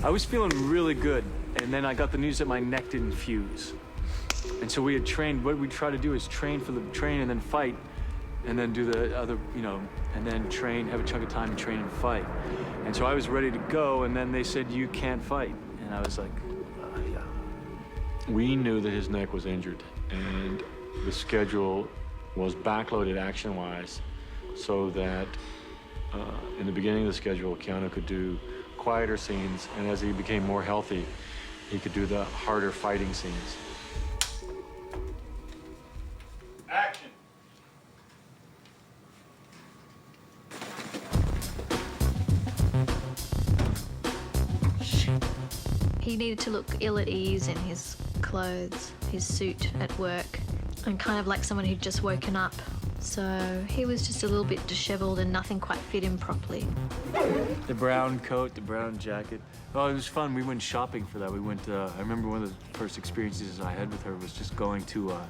I was feeling really good, and then I got the news that my neck didn't fuse. And so we had trained. What we try to do is train for the train and then fight, and then do the other, you know, and then train, have a chunk of time and train and fight. And so I was ready to go, and then they said, you can't fight. And I was like, yeah. We knew that his neck was injured, and the schedule was backloaded action-wise, so that in the beginning of the schedule, Keanu could do quieter scenes, and as he became more healthy, he could do the harder fighting scenes. Action. He needed to look ill at ease in his clothes, his suit at work, and kind of like someone who'd just woken up. So he was just a little bit disheveled and nothing quite fit him properly. The brown coat, the brown jacket. Oh, it was fun. We went shopping for that. We went, I remember one of the first experiences I had with her was just going to a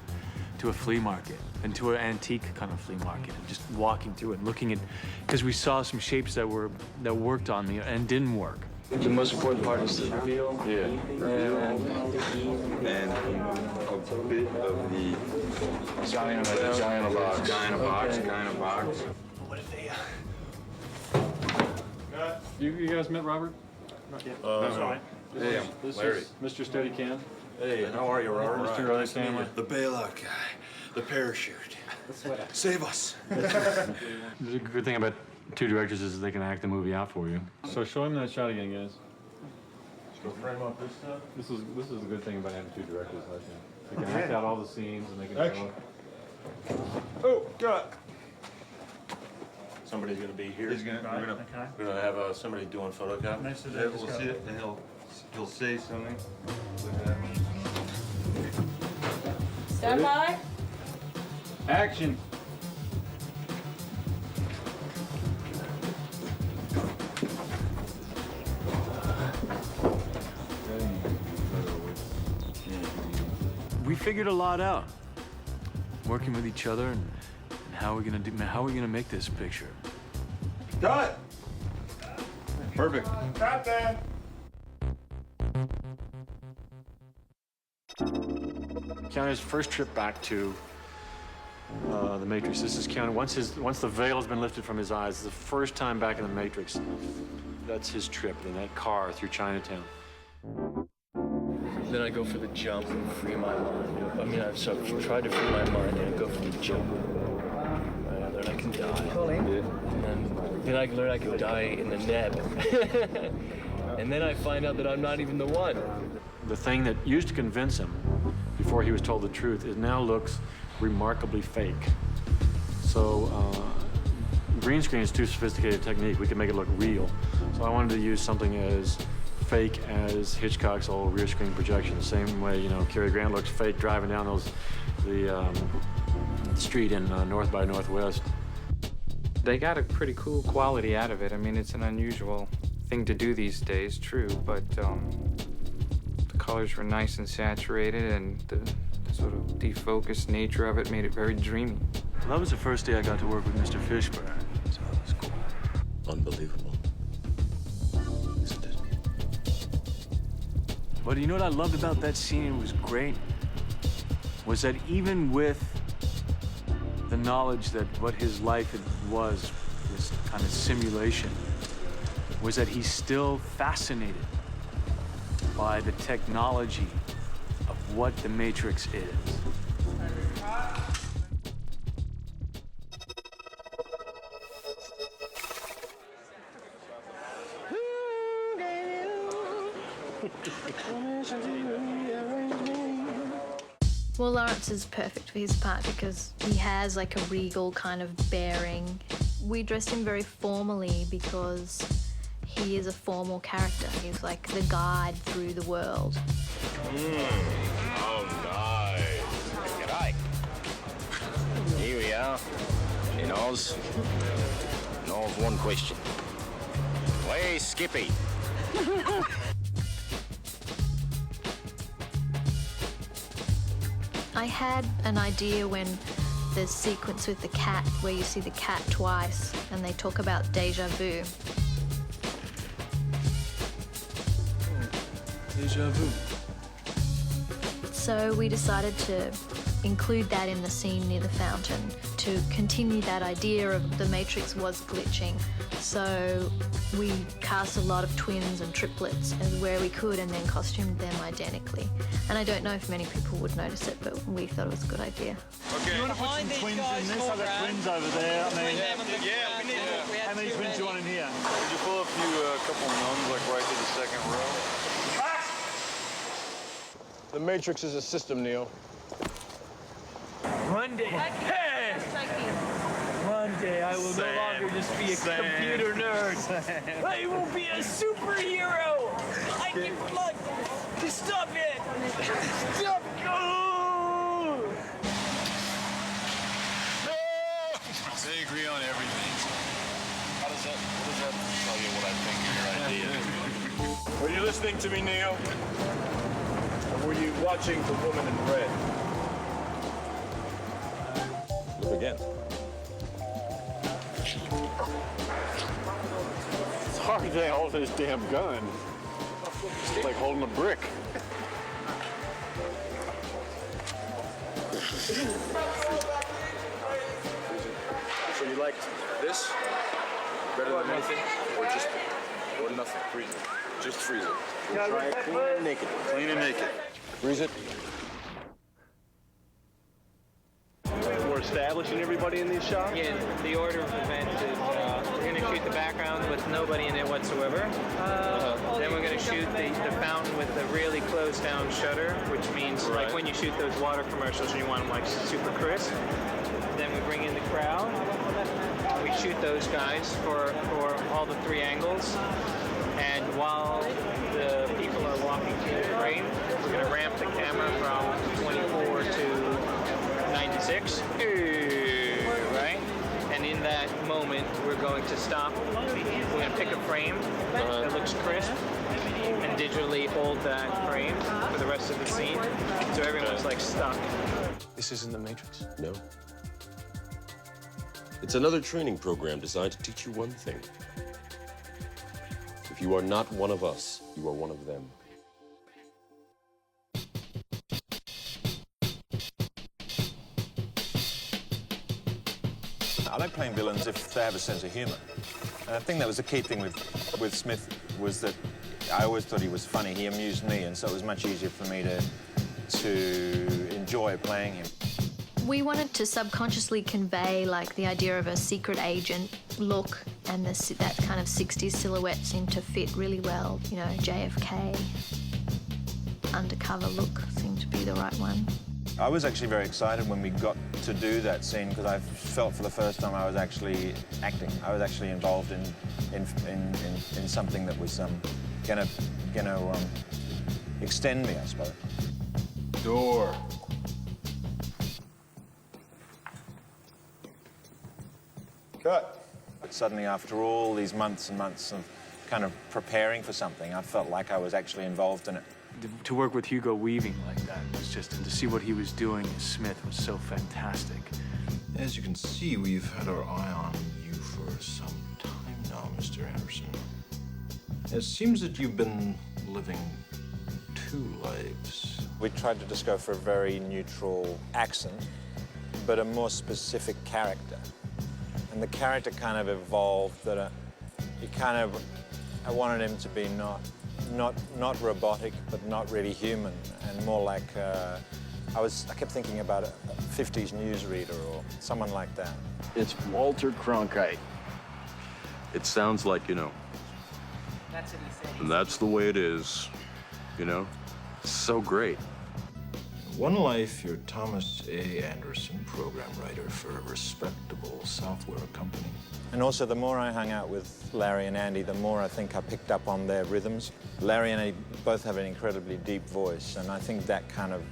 flea market, and to an antique kind of flea market, and just walking through it, looking at, because we saw some shapes that worked on me and didn't work. The most important part is the reveal. Yeah. And a bit of the guy in a box. Guy in a box. Guy in a box. What if they? You guys met Robert? Not yet. That's all right. Hey, This Larry. is Mr. Steadicam. Hey, how are you, Robert? Mr. Riley Stanley. The bailout guy, the parachute. Save us. The good thing about two directors is they can act the movie out for you. So show him that shot again, guys. Go frame up this stuff. This is the good thing about having two directors, I think. They can act out all the scenes, and they can. Action. Oh, God. Somebody's gonna be here. We're gonna have somebody doing photocopy. Nice to see you. We'll see it, and he'll say something. Stand by. Action. We figured a lot out, working with each other, and how we're gonna make this picture. Got it. Perfect. Got that. Keanu's first trip back to the Matrix. This is Keanu. Once the veil has been lifted from his eyes, the first time back in the Matrix. That's his trip in that car through Chinatown. Then I go for the jump and free my mind. I mean, I've tried to free my mind and go for the jump. I learn I can die. And then I learn I can die in the neb. And then I find out that I'm not even the one. The thing that used to convince him before he was told the truth, it now looks remarkably fake. So green screen is too sophisticated a technique. We can make it look real. So I wanted to use something as fake as Hitchcock's old rear screen projection. The same way, you know, Cary Grant looks fake driving down the street in North by Northwest. They got a pretty cool quality out of it. I mean, it's an unusual thing to do these days, true, but the colors were nice and saturated, and the sort of defocused nature of it made it very dreamy. Well, that was the first day I got to work with Mr. Fishburne, so that was cool. Unbelievable. But you know what I loved about that scene, it was great, was that even with the knowledge that what his life was, this kind of simulation, was that he's still fascinated by the technology of what the Matrix is. Well, Lawrence is perfect for his part because he has like a regal kind of bearing. We dressed him very formally because he is a formal character. He's like the guide through the world. Oh, nice. G'day. Here we are in Oz. And I've one question. Where's Skippy? I had an idea when the sequence with the cat, where you see the cat twice, and they talk about deja vu. Deja vu. So we decided to include that in the scene near the fountain to continue that idea of the Matrix was glitching. So we cast a lot of twins and triplets as where we could and then costumed them identically. And I don't know if many people would notice it, but we thought it was a good idea. Okay. You want to put some twins in this? I've got twins over there. I mean, how many twins do you want in here? Could you pull a couple nuns like right to the second row? The Matrix is a system, Neo. One day, one day I will no longer just be a computer nerd. I will be a superhero. I can fly. Stop it! Stop! Oh! They agree on everything. What does that tell you what I think of your idea? Were you listening to me, Neo? Or were you watching The Woman in Red? Look again. It's hard to hold this damn gun. It's like holding a brick. So you liked this better than anything, or nothing? Freeze it. Just freeze it. Try it clean and naked. Clean and naked. Freeze it. We're establishing everybody in these shots? Yeah, the order of events is we're going to shoot the background with nobody in it whatsoever. Then we're going to shoot the fountain with a really closed down shutter, which means like when you shoot those water commercials and you want them like super crisp. Then we bring in the crowd. We shoot those guys for all the three angles. And while the people are walking through the frame, we're going to ramp the camera from 24 to 96, right? And in that moment, we're going to stop. We're going to pick a frame that looks crisp and digitally hold that frame for the rest of the scene. So everyone's like stuck. This isn't the Matrix. No. It's another training program designed to teach you one thing. If you are not one of us, you are one of them. I like playing villains if they have a sense of humor. And I think that was the key thing with Smith, was that I always thought he was funny. He amused me, and so it was much easier for me to enjoy playing him. We wanted to subconsciously convey like the idea of a secret agent look, and that kind of 60s silhouette seemed to fit really well. You know, JFK undercover look seemed to be the right one. I was actually very excited when we got to do that scene because I felt for the first time I was actually acting. I was actually involved in something that was gonna extend me, I suppose. Door. Cut. Suddenly, after all these months and months of kind of preparing for something, I felt like I was actually involved in it. To work with Hugo Weaving like that was just, and to see what he was doing as Smith was so fantastic. As you can see, we've had our eye on you for some time now, Mr. Anderson. It seems that you've been living two lives. We tried to just go for a very neutral accent, but a more specific character. And the character kind of evolved that I wanted him to be not robotic, but not really human, and more like I kept thinking about a 50s newsreader or someone like that. It's Walter Cronkite. It sounds like, you know. That's what he said. And that's the way it is, you know? So great. One life, you're Thomas A. Anderson, program writer for a respectable software company. And also, the more I hung out with Larry and Andy, the more I think I picked up on their rhythms. Larry and Andy both have an incredibly deep voice, and I think that kind of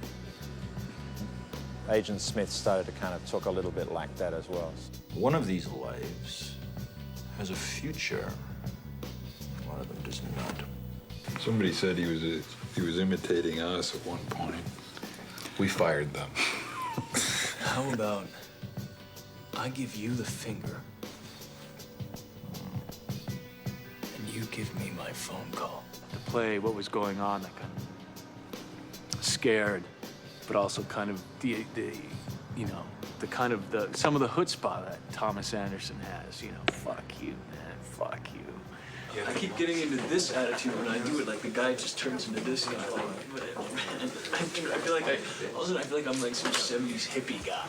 Agent Smith started to kind of talk a little bit like that as well. One of these lives has a future. One of them does not. Somebody said he was imitating us at one point. We fired them. How about I give you the finger and you give me my phone call? To play what was going on, that kind of scared, but also kind of the you know, the kind of some of the chutzpah that Thomas Anderson has. You know, fuck you, man, fuck you. I keep getting into this attitude when I do it. Like the guy just turns into this guy. Like, I feel like I'm like some '70s hippie guy.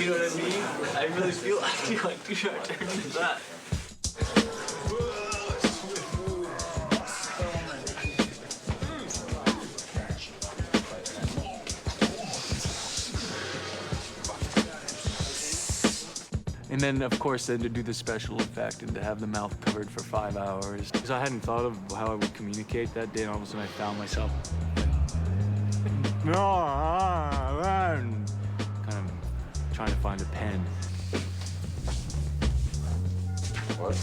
You know what I mean? I really feel like I turned into that. And then, of course, then to do the special effect and to have the mouth covered for 5 hours. Because I hadn't thought of how I would communicate that day, and all of a sudden I found myself kind of trying to find a pen. What?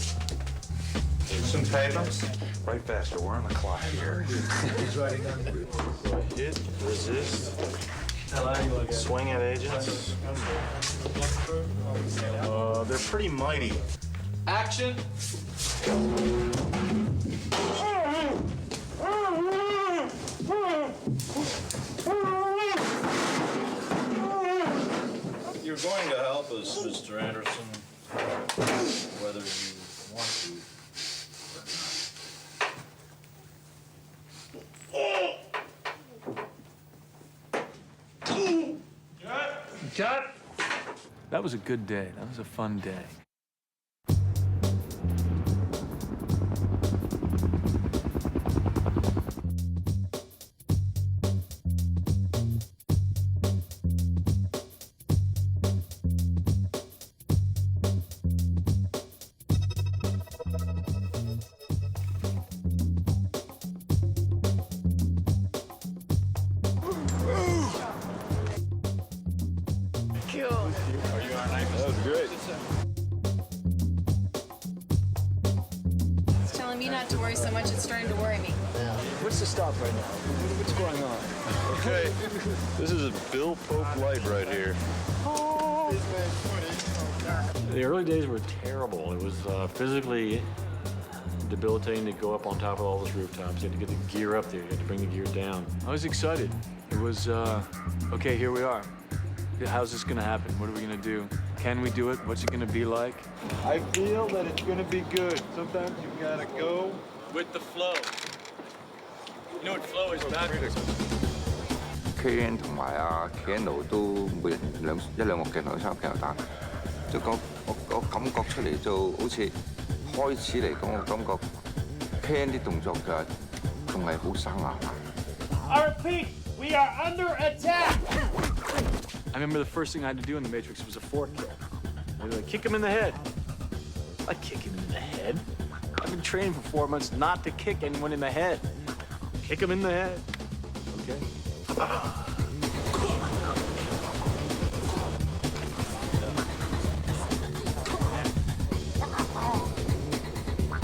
Some paper? Write faster, we're on the clock here. Hit, resist, swing at agents. They're pretty mighty. Action. You're going to help us, Mr. Anderson, whether you want to or not. Cut! That was a good day. That was a fun day. That was great. It's telling me not to worry so much, it's starting to worry me. What's the stop right now? What's going on? Okay, this is a Bill Pope light right here. The early days were terrible. It was physically debilitating to go up on top of all those rooftops. You had to get the gear up there. You had to bring the gear down. I was excited. It was, okay, here we are. How's this gonna happen? What are we gonna do? Can we do it? What's it gonna be like? I feel that it's gonna be good. Sometimes you gotta go with the flow. You know what flow is backwards. Ken 同埋阿 Keanu 都每人一兩個鏡頭、三個鏡頭打，即係我感覺出嚟就好似開始嚟講，我感覺 Ken 啲動作就仲係好生硬。I repeat, we are under attack. I remember the first thing I had to do in The Matrix was a fork kick. They were like, kick him in the head. I kick him in the head. I've been training for 4 months not to kick anyone in the head. Kick him in the head. Okay.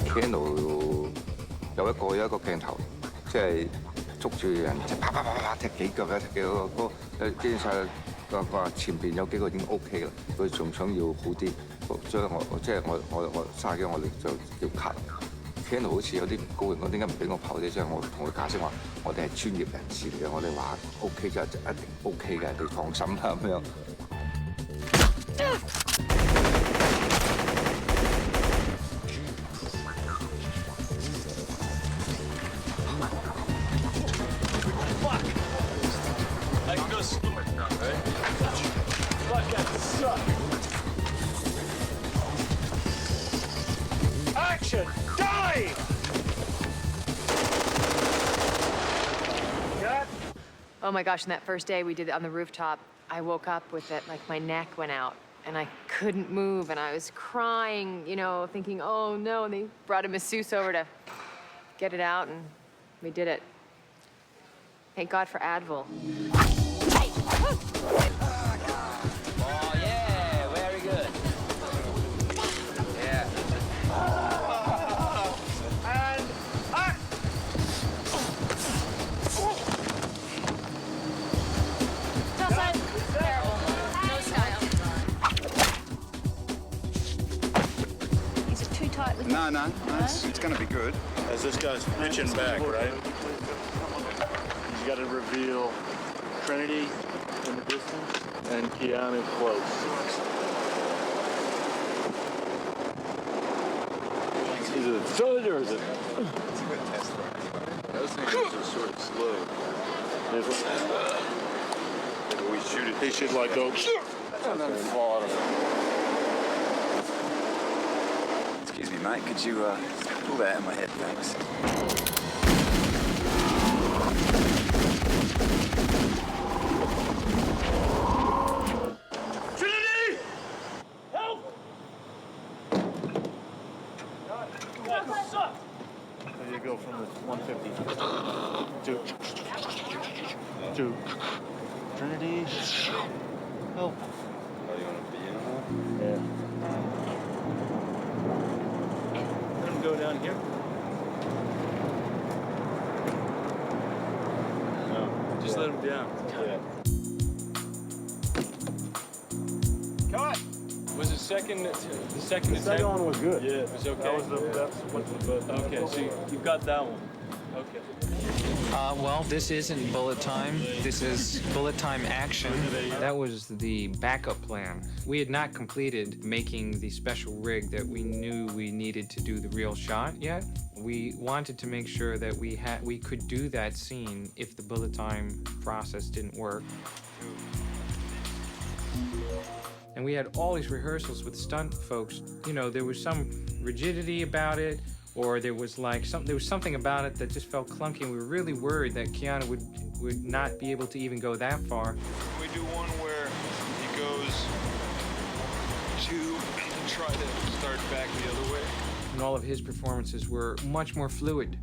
Keanu 有一個鏡頭，即係捉住人，即係啪啪啪啪踢幾腳嘅，踢幾個基本上個前邊有幾個已經 OK 啦，佢仲想要好啲，所以我嘥嘅我哋就要 cut。Keanu 好似有啲唔高興，我點解唔俾我跑啲？即係我同佢解釋話，我哋係專業人士嚟嘅，我哋話 OK 就一定 OK 嘅，你放心啦咁樣。I can go slower now, right? Fuck, that sucks. Action! Die! Cut! Oh my gosh, and that first day we did it on the rooftop, I woke up with it, like my neck went out and I couldn't move and I was crying, you know, thinking, oh no, and they brought a masseuse over to get it out and we did it. Thank God for Advil. Oh, yeah, very good. Yeah. And act! Terrible. No style. Is it too tight with No, it's going to be good. As this guy's pitching back, right? He's got to reveal Trinity in the distance and Keanu close. Is it a thud or is it? It's a good test run. Those things are sort of slow. Maybe we shoot it. He should like go and then fall out of it. Excuse me, mate. Could you pull that out of my head, thanks? Trinity! Help! There you go from the 150 to Trinity. Help. Oh, you want to be in on? Yeah. Let him go down here. No, just let him down. Yeah. Cut! Was the second The second one was good. Yeah. It was okay? That was that's what the Okay, so you got that one. Okay. Well, this isn't bullet time. This is bullet time action. That was the backup plan. We had not completed making the special rig that we knew we needed to do the real shot yet. We wanted to make sure that we could do that scene if the bullet time process didn't work. And we had all these rehearsals with stunt folks. You know, there was some rigidity about it, or there was something about it that just felt clunky, and we were really worried that Keanu would not be able to even go that far. We do one where he goes 2 and try to start back the other way. And all of his performances were much more fluid.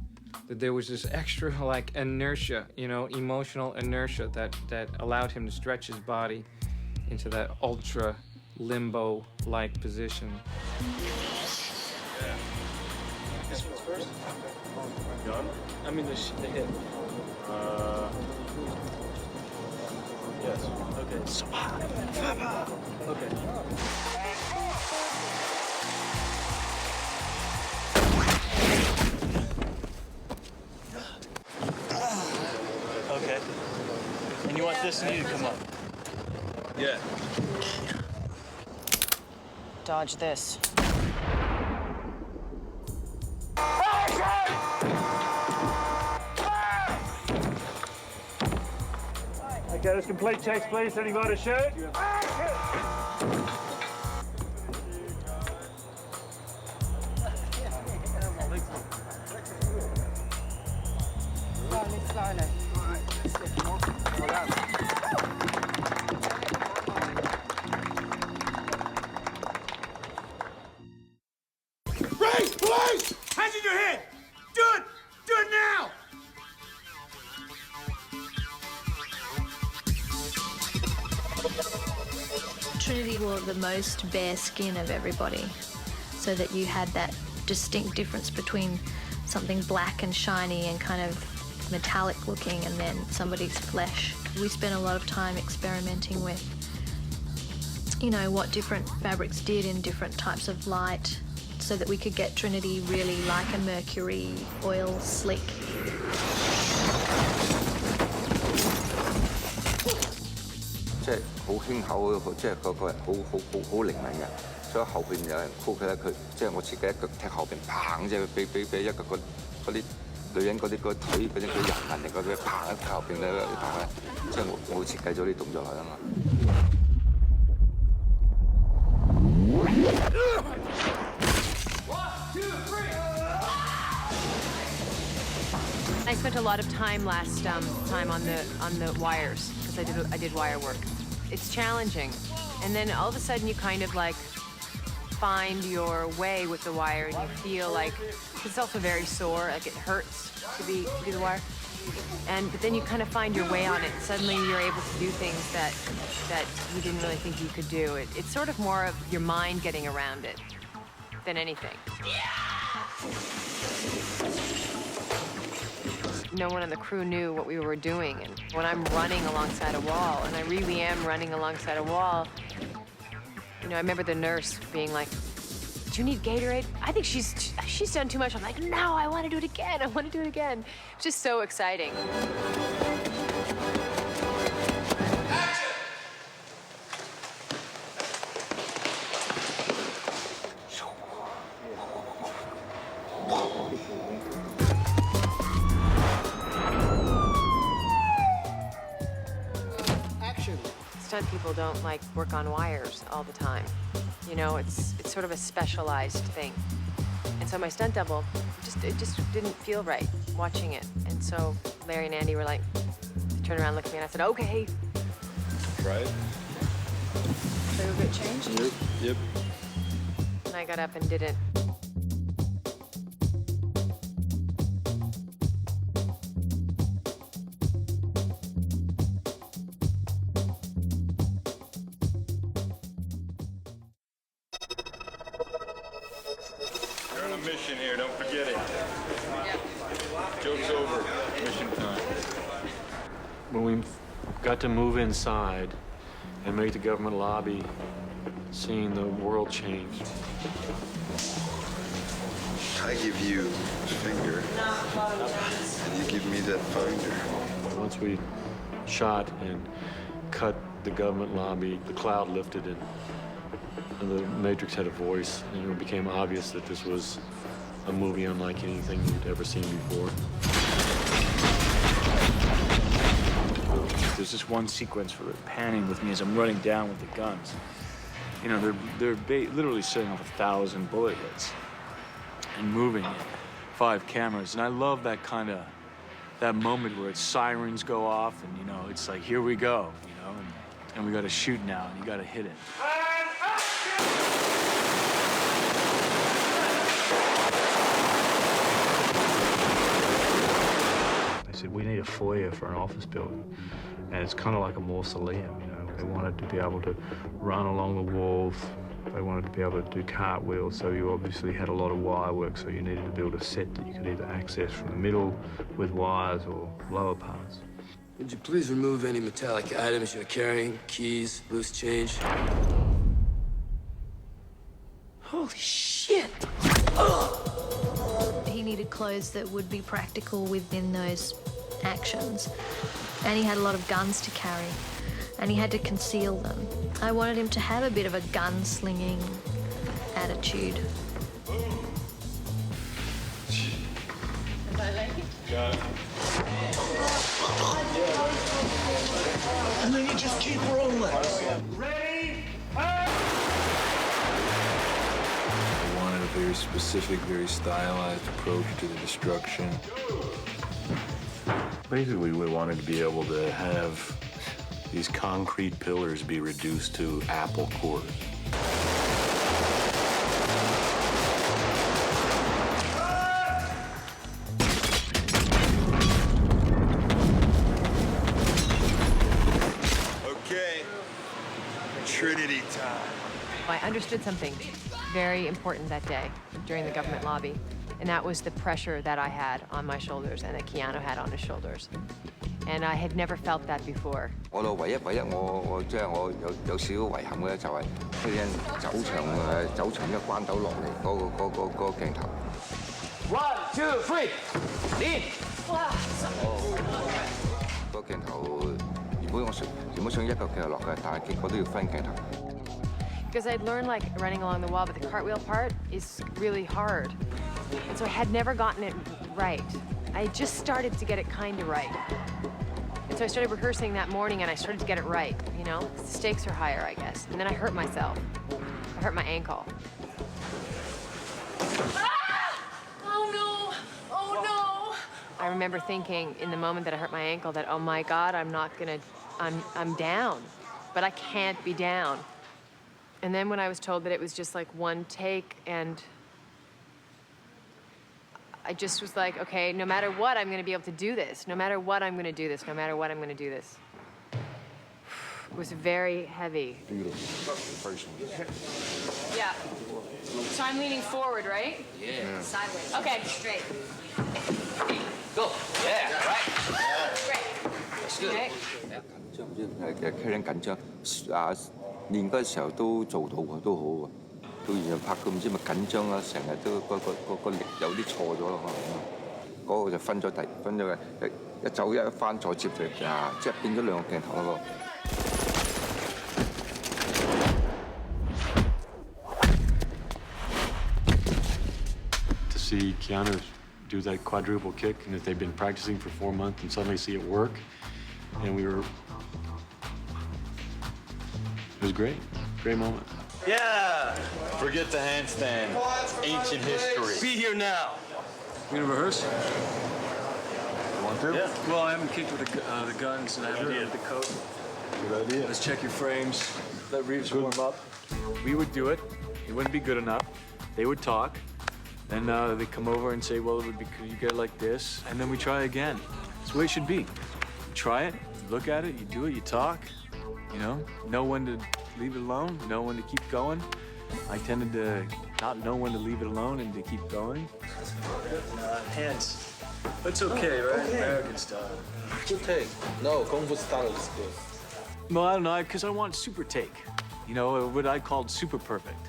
That there was this extra inertia, emotional inertia that allowed him to stretch his body into that ultra limbo-like position. Yeah. This one's first? Gun? I mean the hit. Yes. Okay. Okay. Okay. And you want this knee to come up? Yeah. Dodge this. Okay, let's complete checks, please. Anybody shoot? Raise, police! Hands in your head! Do it! Do it now! Trinity wore the most bare skin of everybody, so that you had that distinct difference between something black and shiny and kind of metallic looking and then somebody's flesh. We spent a lot of time experimenting with, what different fabrics did in different types of light so that we could get Trinity really like a mercury oil slick. 即係好輕口，即係個人好靈敏嘅，所以後邊有人箍佢咧，佢即係我設計一腳踢後邊，砰！即係俾一個嗰啲女人嗰啲個腿嗰啲人紋嚟嗰啲，砰一踢後邊咧，砰咧，即係我會設計咗啲動作落去啊嘛。1, 2, 3. I spent a lot of time last time on the wires because I did wire work. It's challenging, and then all of a sudden you kind of like find your way with the wire, and you feel like it's also very sore, like it hurts to do the wire. But then you kind of find your way on it, and suddenly you're able to do things that you didn't really think you could do. It's sort of more of your mind getting around it than anything. No one on the crew knew what we were doing, and when I'm running alongside a wall, and I really am running alongside a wall, you know, I remember the nurse being like, "Do you need Gatorade?" I think she's done too much. I'm like, "No, I want to do it again. I want to do it again." It's just so exciting. Stunt people don't like work on wires all the time. You know, it's sort of a specialized thing. And so my stunt double, it just didn't feel right watching it. And so Larry and Andy were like, they turned around, looked at me, and I said, "Okay." Try it. So a bit changed? Yep. And I got up and did it. You're on a mission here, don't forget it. Joke's over. Mission time. When we got to move inside and make the government lobby, seeing the world change. I give you a finger, and you give me that finder. Once we shot and cut the government lobby, the cloud lifted and the Matrix had a voice, and it became obvious that this was a movie unlike anything you'd ever seen before. There's this one sequence where they're panning with me as I'm running down with the guns. You know, they're literally setting off 1,000 bullet hits and moving it, 5 cameras. And I love that moment where sirens go off and, you know, it's like, here we go, you know, and we got to shoot now and you got to hit it. They said, we need a foyer for an office building. And it's kind of like a mausoleum, you know. They wanted to be able to run along the walls. They wanted to be able to do cartwheels, so you obviously had a lot of wire work, so you needed to build a set that you could either access from the middle with wires or lower parts. Would you please remove any metallic items you're carrying? Keys, loose change? Holy shit! He needed clothes that would be practical within those actions. And he had a lot of guns to carry, and he had to conceal them. I wanted him to have a bit of a gunslinging attitude. Got it. And then you just keep rolling. Ready? I wanted a very specific, very stylized approach to the destruction. Basically, we wanted to be able to have these concrete pillars be reduced to apple cores. Okay. Trinity time. I understood something very important that day during the government lobby, and that was the pressure that I had on my shoulders and that Keanu had on his shoulders. And I had never felt that before. 我唯一我即係我有少少遺憾嘅就係嗰陣走場一關斗落嚟嗰個鏡頭。 1, 2, 3, lean. 嗰個鏡頭原本想一個鏡頭落嘅，但係結果都要分鏡頭。 Because I'd learned like running along the wall, but the cartwheel part is really hard. And so I had never gotten it right. I just started to get it kind of right. And so I started rehearsing that morning and I started to get it right, you know? The stakes are higher, I guess. And then I hurt myself. I hurt my ankle. Ah! Oh no! Oh no! I remember thinking in the moment that I hurt my ankle that, oh my God, I'm down, but I can't be down. And then when I was told that it was just like one take, and I just was like, okay, no matter what, I'm gonna be able to do this. No matter what, I'm gonna do this. No matter what, I'm gonna do this. It was very heavy. Yeah. So I'm leaning forward, right? Yeah. Sideways. Okay, straight. Go. Yeah, right. Great. That's good. Okay. 其實 Karen 緊張練嗰陣時候都做到喎，都好喎。到然後拍到唔知咪緊張啦，成日都個力有啲錯咗咯，可能嗰個就分咗嘅，一走一翻再接就即係變咗兩個鏡頭咯。To see Keanu do that quadruple kick, and that they've been practicing for 4 months, and suddenly see it work, and it was great, great moment. Yeah! Forget the handstand. Ancient history. Be here now. You gonna rehearse? You want to? Yeah. Well, I haven't kicked with the guns, and I haven't did the coat. Good idea. Let's check your frames. Let Reeves warm up. We would do it. It wouldn't be good enough. They would talk. Then they'd come over and say, well, it would be, could you get it like this? And then we try again. That's the way it should be. You try it, you look at it, you do it, you talk. You know when to leave it alone, know when to keep going. I tended to not know when to leave it alone and to keep going. Hands. That's okay, right? American style. Good take. No, Kung Fu style is good. Well, I don't know, because I want super take. You know, what I called super perfect.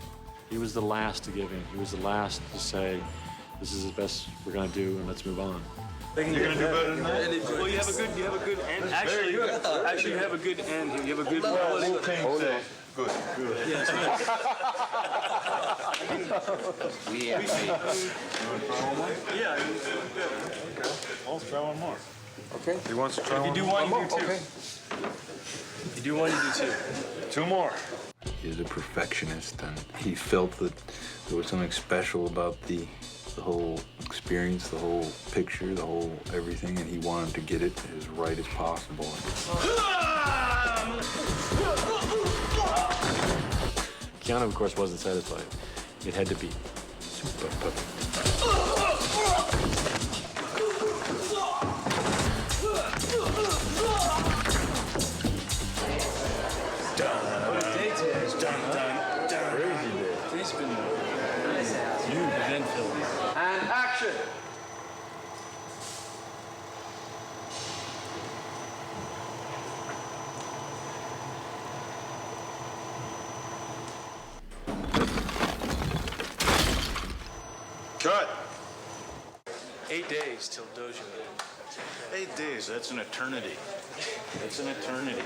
He was the last to give in. He was the last to say, this is the best we're gonna do, and let's move on. You're gonna do better than that. Well, you have a good end. Actually, you have a good end here. You have a good quality. Good. Yes. Yeah. Yeah. Okay. I'll try one more. Okay. He wants to try If you do one, you do two. Okay. If you do one, you do two. Two more. He's a perfectionist, and he felt that there was something special about the whole experience, the whole picture, the whole everything, and he wanted to get it as right as possible. Keanu, of course, wasn't satisfied. It had to be super perfect. And action. Cut. 8 days till Dojo. 8 days, that's an eternity. That's an eternity.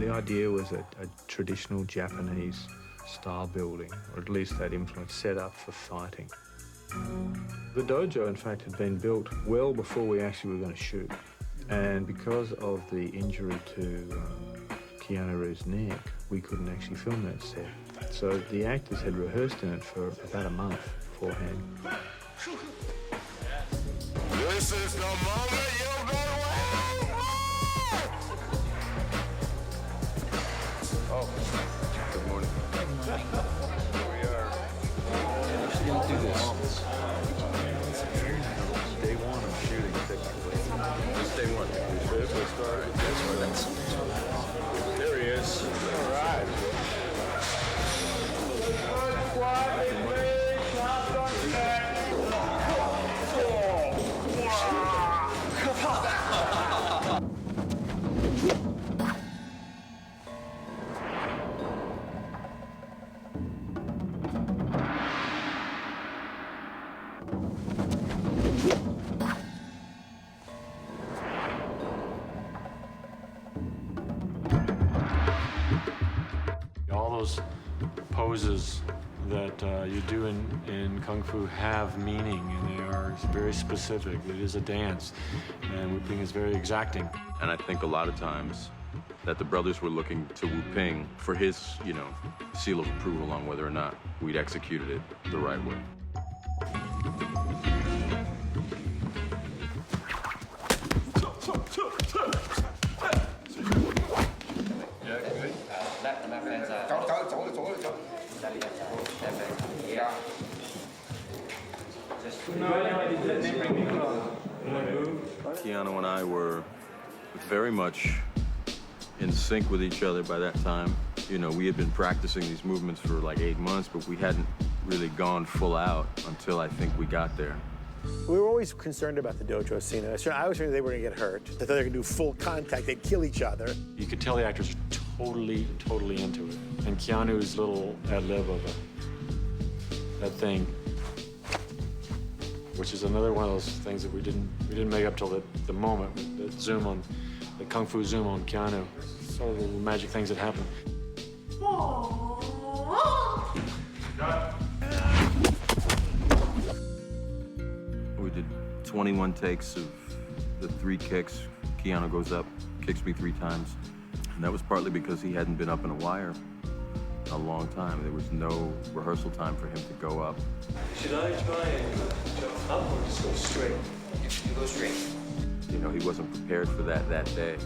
The idea was a traditional Japanese style building, or at least that influence set up for fighting. The dojo, in fact, had been built well before we actually were going to shoot. And because of the injury to Keanu Reeves' neck, we couldn't actually film that set. So the actors had rehearsed in it for about a month beforehand. This is the moment you've been waiting for! Oh, good morning. Here we are. Let's get through this. Day one of shooting, technically. It's day one. This will start. That's where that's. There he is. All right. All those poses that you do in Kung Fu have meaning, and they are very specific. It is a dance, and Wu Ping is very exacting. And I think a lot of times that the brothers were looking to Wu Ping for his, you know, seal of approval on whether or not we'd executed it the right way. Keanu and I were very much in sync with each other by that time. You know, we had been practicing these movements for like 8 months, but we hadn't really gone full out until I think we got there. We were always concerned about the dojo scene. I was worried they were going to get hurt, that they were going to do full contact, they'd kill each other. You could tell the actors are totally into it. And Keanu's little ad-lib of that thing, which is another one of those things that we didn't make up till the moment, the zoom on, the kung fu zoom on Keanu. Sort of the magic things that happen. We did 21 takes of the 3 kicks. Keanu goes up, kicks me 3 times. And that was partly because he hadn't been up in a wire in a long time. There was no rehearsal time for him to go up. Should I try and jump up or just go straight? You go straight. You know, he wasn't prepared for that day.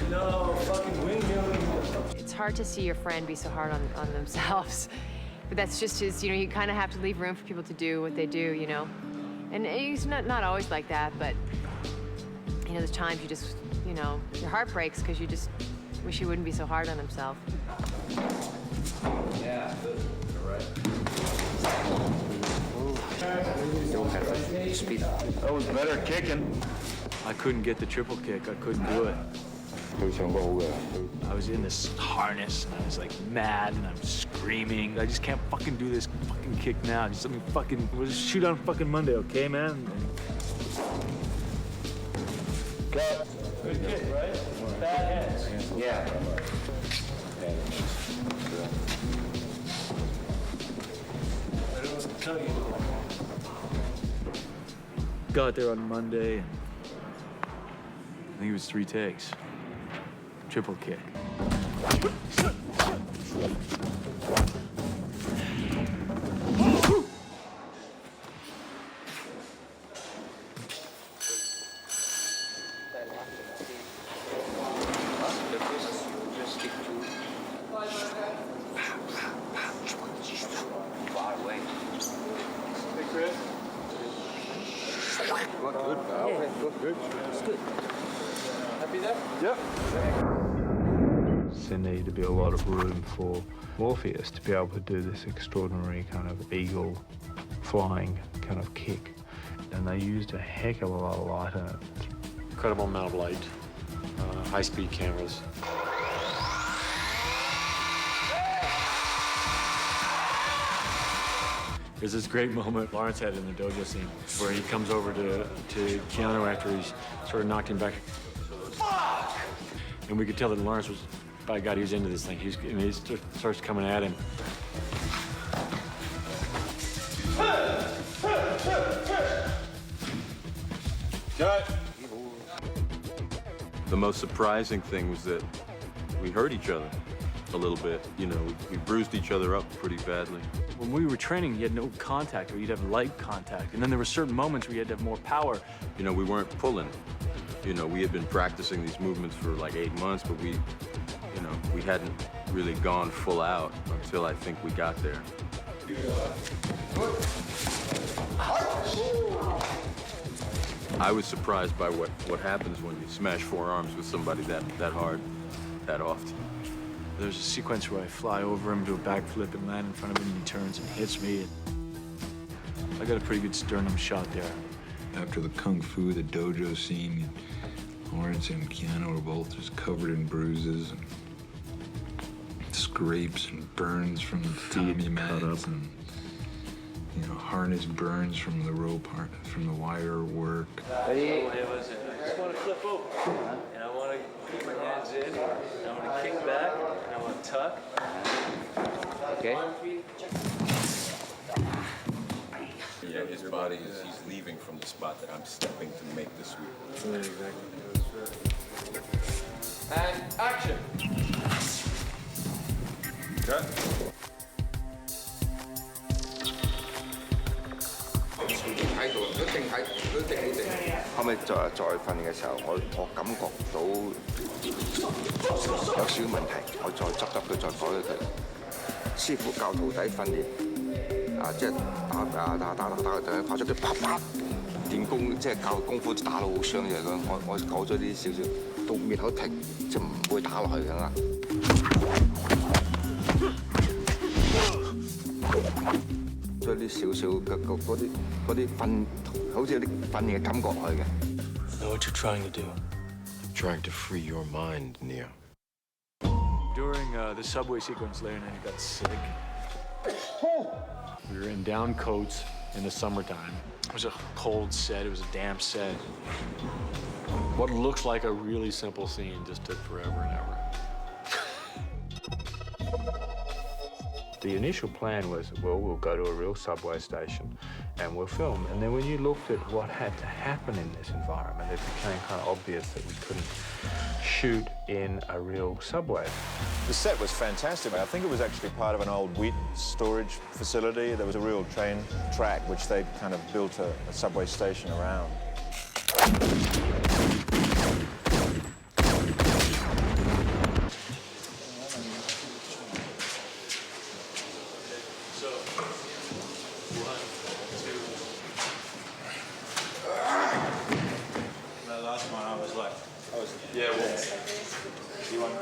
No, fucking wing jump. It's hard to see your friend be so hard on themselves. But that's just his, you know, you kind of have to leave room for people to do what they do, you know? And he's not always like that, but, you know, there's times you just, you know, your heart breaks because you just wish he wouldn't be so hard on himself. Yeah, all right. That was better kicking. I couldn't get the triple kick. I couldn't do it. I was in this harness and I was like mad and I'm screaming. I just can't fucking do this fucking kick now. Just let me fucking, we'll just shoot on fucking Monday, okay, man? Cut. Good kick, right? Bad hands. Yeah. I don't tell you. Got there on Monday. I think it was 3 takes. Triple kick. There needed to be a lot of room for Morpheus to be able to do this extraordinary kind of eagle flying kind of kick. And they used a heck of a lot of light in it. Incredible amount of light, high-speed cameras. There's this great moment Lawrence had in the dojo scene where he comes over to Keanu after he's sort of knocked him back. Fuck! And we could tell that Lawrence was, by God, he was into this thing. He starts coming at him. Cut! The most surprising thing was that we hurt each other a little bit. You know, we bruised each other up pretty badly. When we were training, you had no contact, or you'd have light contact. And then there were certain moments where you had to have more power. You know, we weren't pulling. You know, we had been practicing these movements for like 8 months, but we hadn't really gone full out until I think we got there. I was surprised by what happens when you smash forearms with somebody that hard, that often. There's a sequence where I fly over him, do a backflip, and land in front of him, and he turns and hits me. I got a pretty good sternum shot there. After the kung fu, the dojo scene, Lawrence and Keanu were both just covered in bruises and scrapes and burns from the Tommy mats and, you know, harness burns from the rope, from the wire work. Hey, listen, I just want to flip over, and I want to keep my hands in, and I want to kick back, and I want to tuck. Okay. know, his body is, he's leaving from the spot that I'm stepping to make the sweep. And action. Cut. 喺度，佢定喺，佢定喺定。後尾再訓練嘅時候，我感覺到有少少問題，我再執佢，再改佢。師傅教徒弟訓練，即係打佢，發出啲啪啪練功，即係教功夫打到好傷嘅咁。我改咗啲少少，到面口停就唔會打落去㗎啦。將啲少少嘅嗰啲訓，好似有啲訓練嘅感覺落去嘅。Know what you're trying to do? I'm trying to free your mind, Neo. During the subway sequence, Larry and I got sick. We were in down coats in the summertime. It was a cold set. It was a damp set. What looks like a really simple scene just took forever and ever. The initial plan was, well, we'll go to a real subway station and we'll film. And then when you looked at what had to happen in this environment, it became kind of obvious that we couldn't shoot in a real subway. The set was fantastic. I think it was actually part of an old wheat storage facility. There was a real train track which they kind of built a subway station around. Yeah, well. You want me?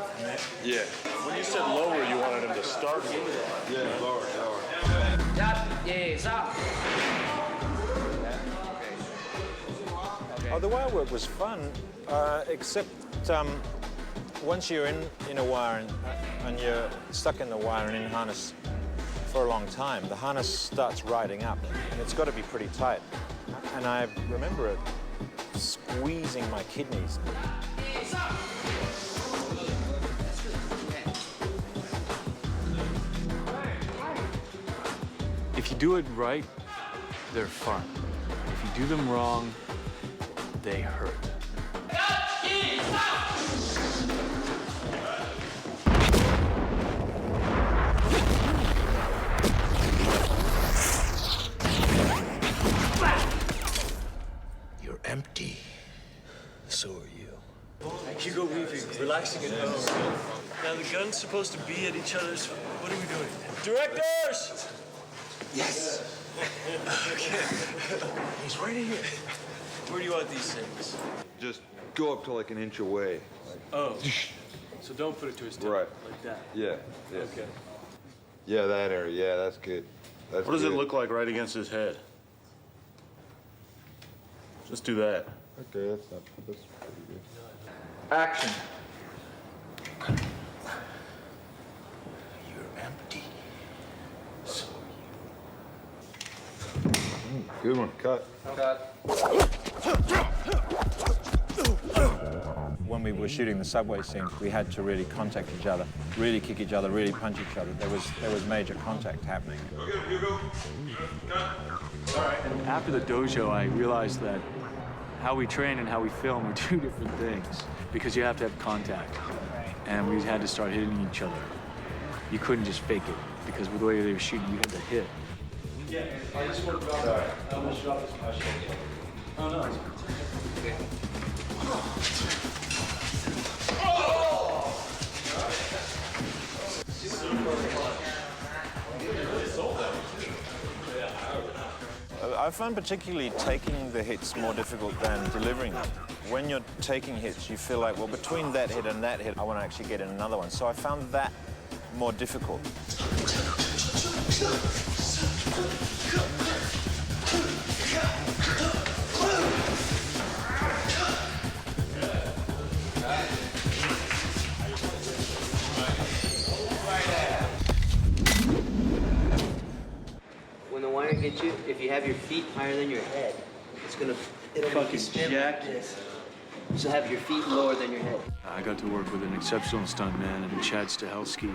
Yeah. When you said lower, you wanted him to start with. Yeah, lower. Oh, the wire work was fun, except once you're in a wire and you're stuck in the wire and in harness for a long time, the harness starts riding up, and it's got to be pretty tight. And I remember it squeezing my kidneys. If you do it right, they're fun. If you do them wrong, they hurt. You're empty. So are you. Hugo Weaving, relaxing at home. Now the gun's supposed to be at each other's. What are we doing? Directors! Yes. Okay. He's right here. Where do you want these things? Just go up to like an inch away. Oh. So don't put it to his temple. Right. Like that. Yeah. Okay. Yeah, that area. Yeah, that's good. That's What does it good. look like right against his head? Just do that. Okay, that's pretty good. Action. You're empty. So Good one. Cut. When we were shooting the subway scene, we had to really contact each other, really kick each other, really punch each other. There was major contact happening. And after the dojo, I realized that how we train and how we film are two different things because you have to have contact. And we had to start hitting each other. You couldn't just fake it because with the way they were shooting, you had to hit. Yeah, I just want to drop that. I almost dropped this my shoulder. Oh no. Okay. I found particularly taking the hits more difficult than delivering them. When you're taking hits, you feel like, well, between that hit and that hit, I want to actually get in another one. So I found that more difficult. When the wire hits you, if you have your feet higher than your head, it'll fucking jack this. So have your feet lower than your head. I got to work with an exceptional stuntman and Chad Stahelski.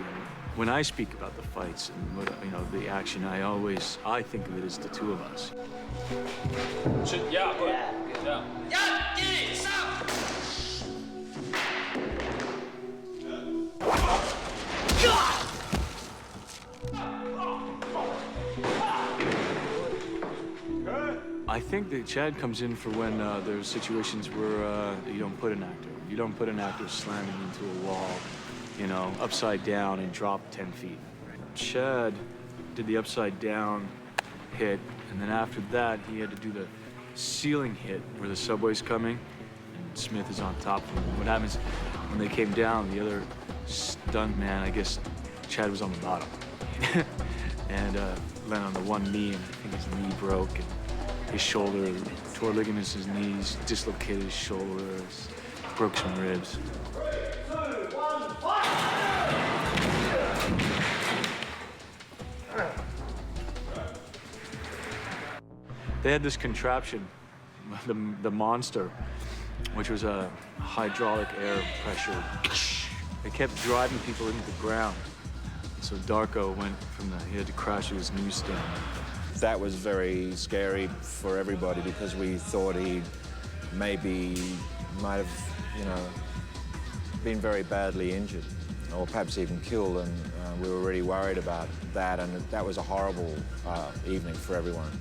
When I speak about the fights and what, you know, the action, I think of it as the two of us. I think that Chad comes in for when there's situations where you don't put an actor. You don't put an actor slamming into a wall, you know, upside down and drop 10 feet. Chad did the upside down hit, and then after that, he had to do the ceiling hit where the subway's coming, and Smith is on top of him. What happens when they came down, the other stunt man, I guess Chad was on the bottom, and landed on the one knee, and I think his knee broke, and his shoulder, tore ligaments in his knees, dislocated his shoulders, broke some ribs. They had this contraption, the monster, which was a hydraulic air pressure. It kept driving people into the ground. So Darko went from he had to crash to his newsstand. That was very scary for everybody because we thought he might have, you know, been very badly injured or perhaps even killed, and we were really worried about that, and that was a horrible evening for everyone.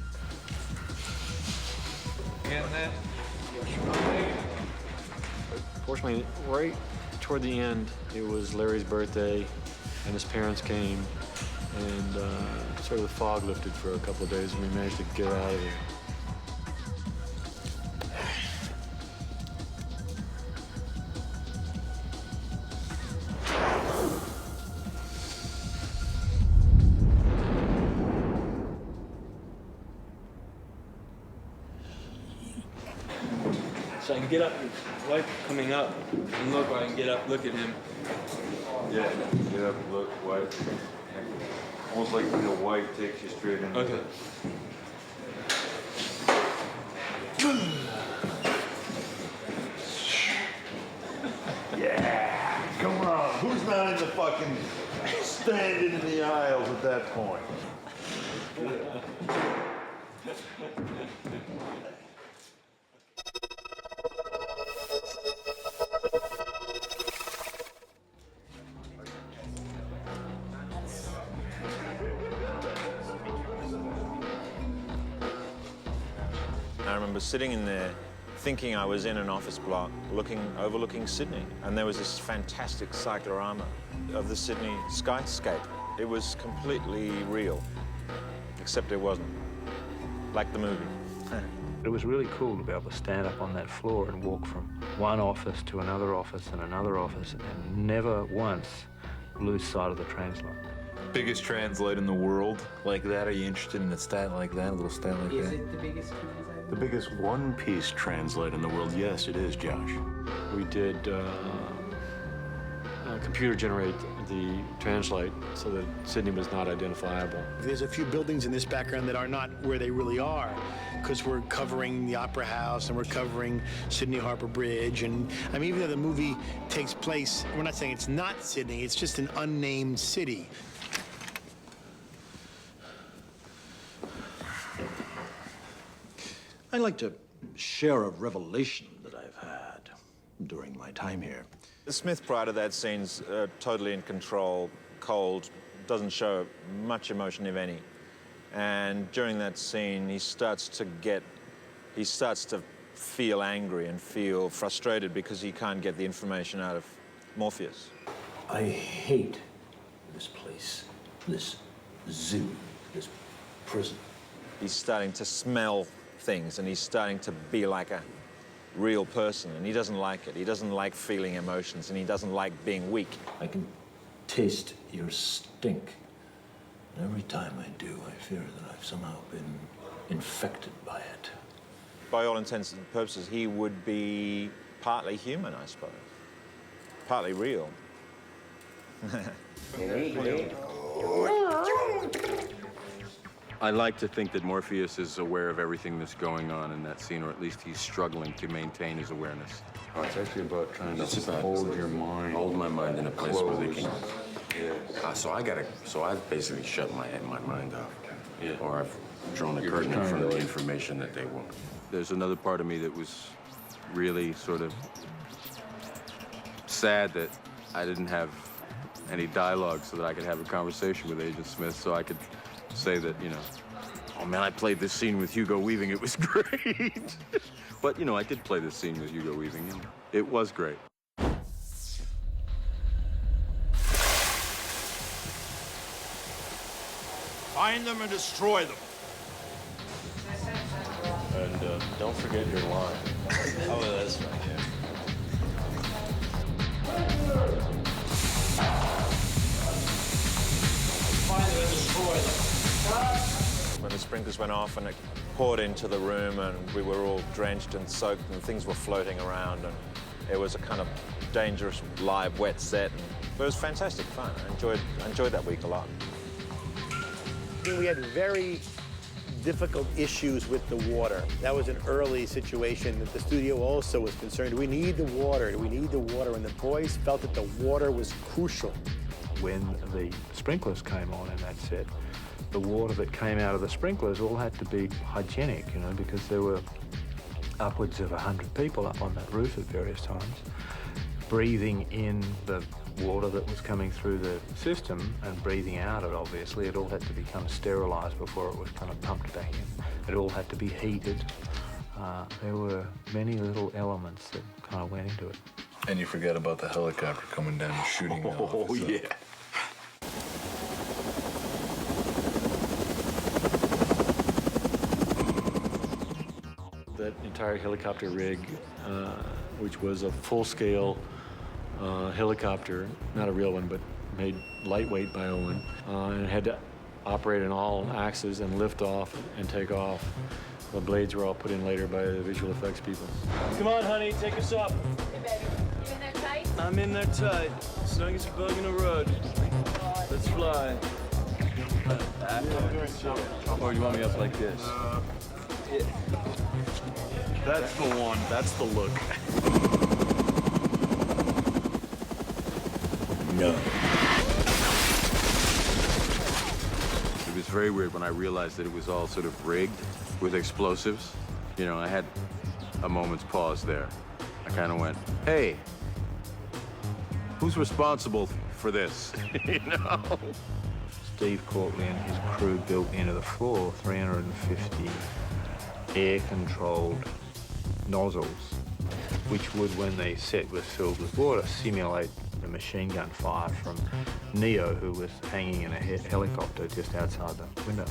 Fortunately, right toward the end, it was Larry's birthday, and his parents came, and sort of the fog lifted for a couple of days, and we managed to get out of there. So I can get up, wife coming up, and look, I can get up, look at him. Yeah, get up, look, wipe. Almost like the wipe takes you straight in. Okay. Yeah, come on. Who's not in the fucking standing in the aisles at that point? I remember sitting in there thinking I was in an office block overlooking Sydney, and there was this fantastic cyclorama of the Sydney skyscape. It was completely real, except it wasn't, like the movie. It was really cool to be able to stand up on that floor and walk from one office to another office and another office and never once lose sight of the translate. Biggest translate in the world like that? Are you interested in a stat like that, a little stat like that? Is it the biggest translate? The biggest one-piece translate in the world? Yes, it is, Josh. We did computer generate the translate so that Sydney was not identifiable. There's a few buildings in this background that are not where they really are, because we're covering the Opera House and we're covering Sydney Harbour Bridge. And I mean, even though the movie takes place, we're not saying it's not Sydney, it's just an unnamed city. I'd like to share a revelation that I've had during my time here. Smith, prior to that scene's totally in control, cold, doesn't show much emotion, if any. And during that scene, he starts to feel angry and feel frustrated because he can't get the information out of Morpheus. I hate this place, this zoo, this prison. He's starting to smell things, and he's starting to be like a real person, and he doesn't like it. He doesn't like feeling emotions, and he doesn't like being weak. I can taste your stink. And every time I do, I fear that I've somehow been infected by it. By all intents and purposes, he would be partly human, I suppose. Partly real. I like to think that Morpheus is aware of everything that's going on in that scene, or at least he's struggling to maintain his awareness. Oh, it's actually about trying It's to about hold your mind. Hold my mind in a place where they can Yeah. So I basically shut my mind off. Yeah. Or I've drawn a curtain in front of the information that they want. There's another part of me that was really sort of sad that I didn't have any dialogue so that I could have a conversation with Agent Smith so I could say that, you know, oh man, I played this scene with Hugo Weaving, it was great. But, you know, I did play this scene with Hugo Weaving, and it was great. Find them and destroy them. And don't forget your line. Oh, that's right, yeah. Find them and destroy them. When the sprinklers went off and it poured into the room and we were all drenched and soaked and things were floating around and it was a kind of dangerous live wet set. But it was fantastic fun. I enjoyed that week a lot. We had very difficult issues with the water. That was an early situation that the studio also was concerned. Do we need the water? Do we need the water? And the boys felt that the water was crucial. When the sprinklers came on in that set, the water that came out of the sprinklers all had to be hygienic, you know, because there were upwards of 100 people up on that roof at various times, breathing in the water that was coming through the system and breathing out it, obviously. It all had to become sterilised before it was kind of pumped back in. It all had to be heated. There were many little elements that kind of went into it. And you forget about the helicopter coming down and shooting the office up. Yeah. That entire helicopter rig, which was a full-scale helicopter, not a real one, but made lightweight by Owen, and it had to operate on all axes and lift off and take off. The blades were all put in later by the visual effects people. Come on, honey, take us up. Hey, baby. You in there tight? I'm in there tight. Snug as a bug in a rug. Let's fly. Or you want me up like this? That's the one. That's the look. No. It was very weird when I realized that it was all sort of rigged with explosives. You know, I had a moment's pause there. I kind of went, hey, who's responsible for this? You know? Steve Courtney and his crew built into the floor 350 air-controlled nozzles, which would, when the set was filled with water, simulate the machine gun fire from Neo, who was hanging in a helicopter just outside the window.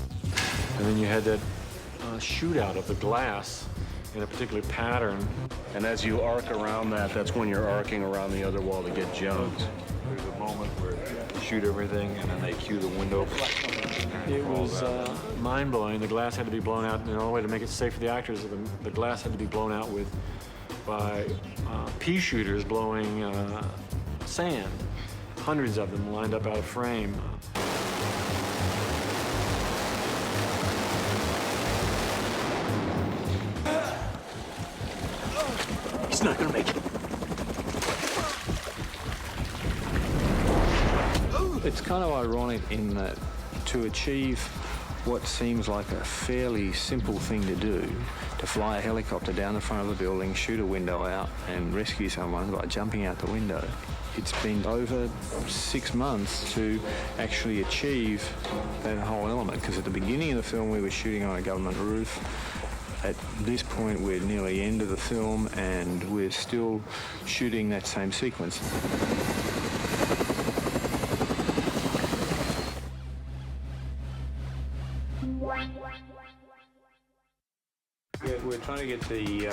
And then you had that shootout of the glass in a particular pattern. And as you arc around that, that's when you're arcing around the other wall to get Jones. There's a moment where they shoot everything and then they cue the window. It was mind-blowing. The glass had to be blown out, and the only way to make it safe for the actors, the glass had to be blown out by pea shooters blowing sand. Hundreds of them lined up out of frame. He's not gonna make it. It's kind of ironic in that to achieve what seems like a fairly simple thing to do, to fly a helicopter down the front of a building, shoot a window out and rescue someone by jumping out the window, it's been over 6 months to actually achieve that whole element, because at the beginning of the film we were shooting on a government roof. At this point we're nearly end of the film and we're still shooting that same sequence. We're trying to get the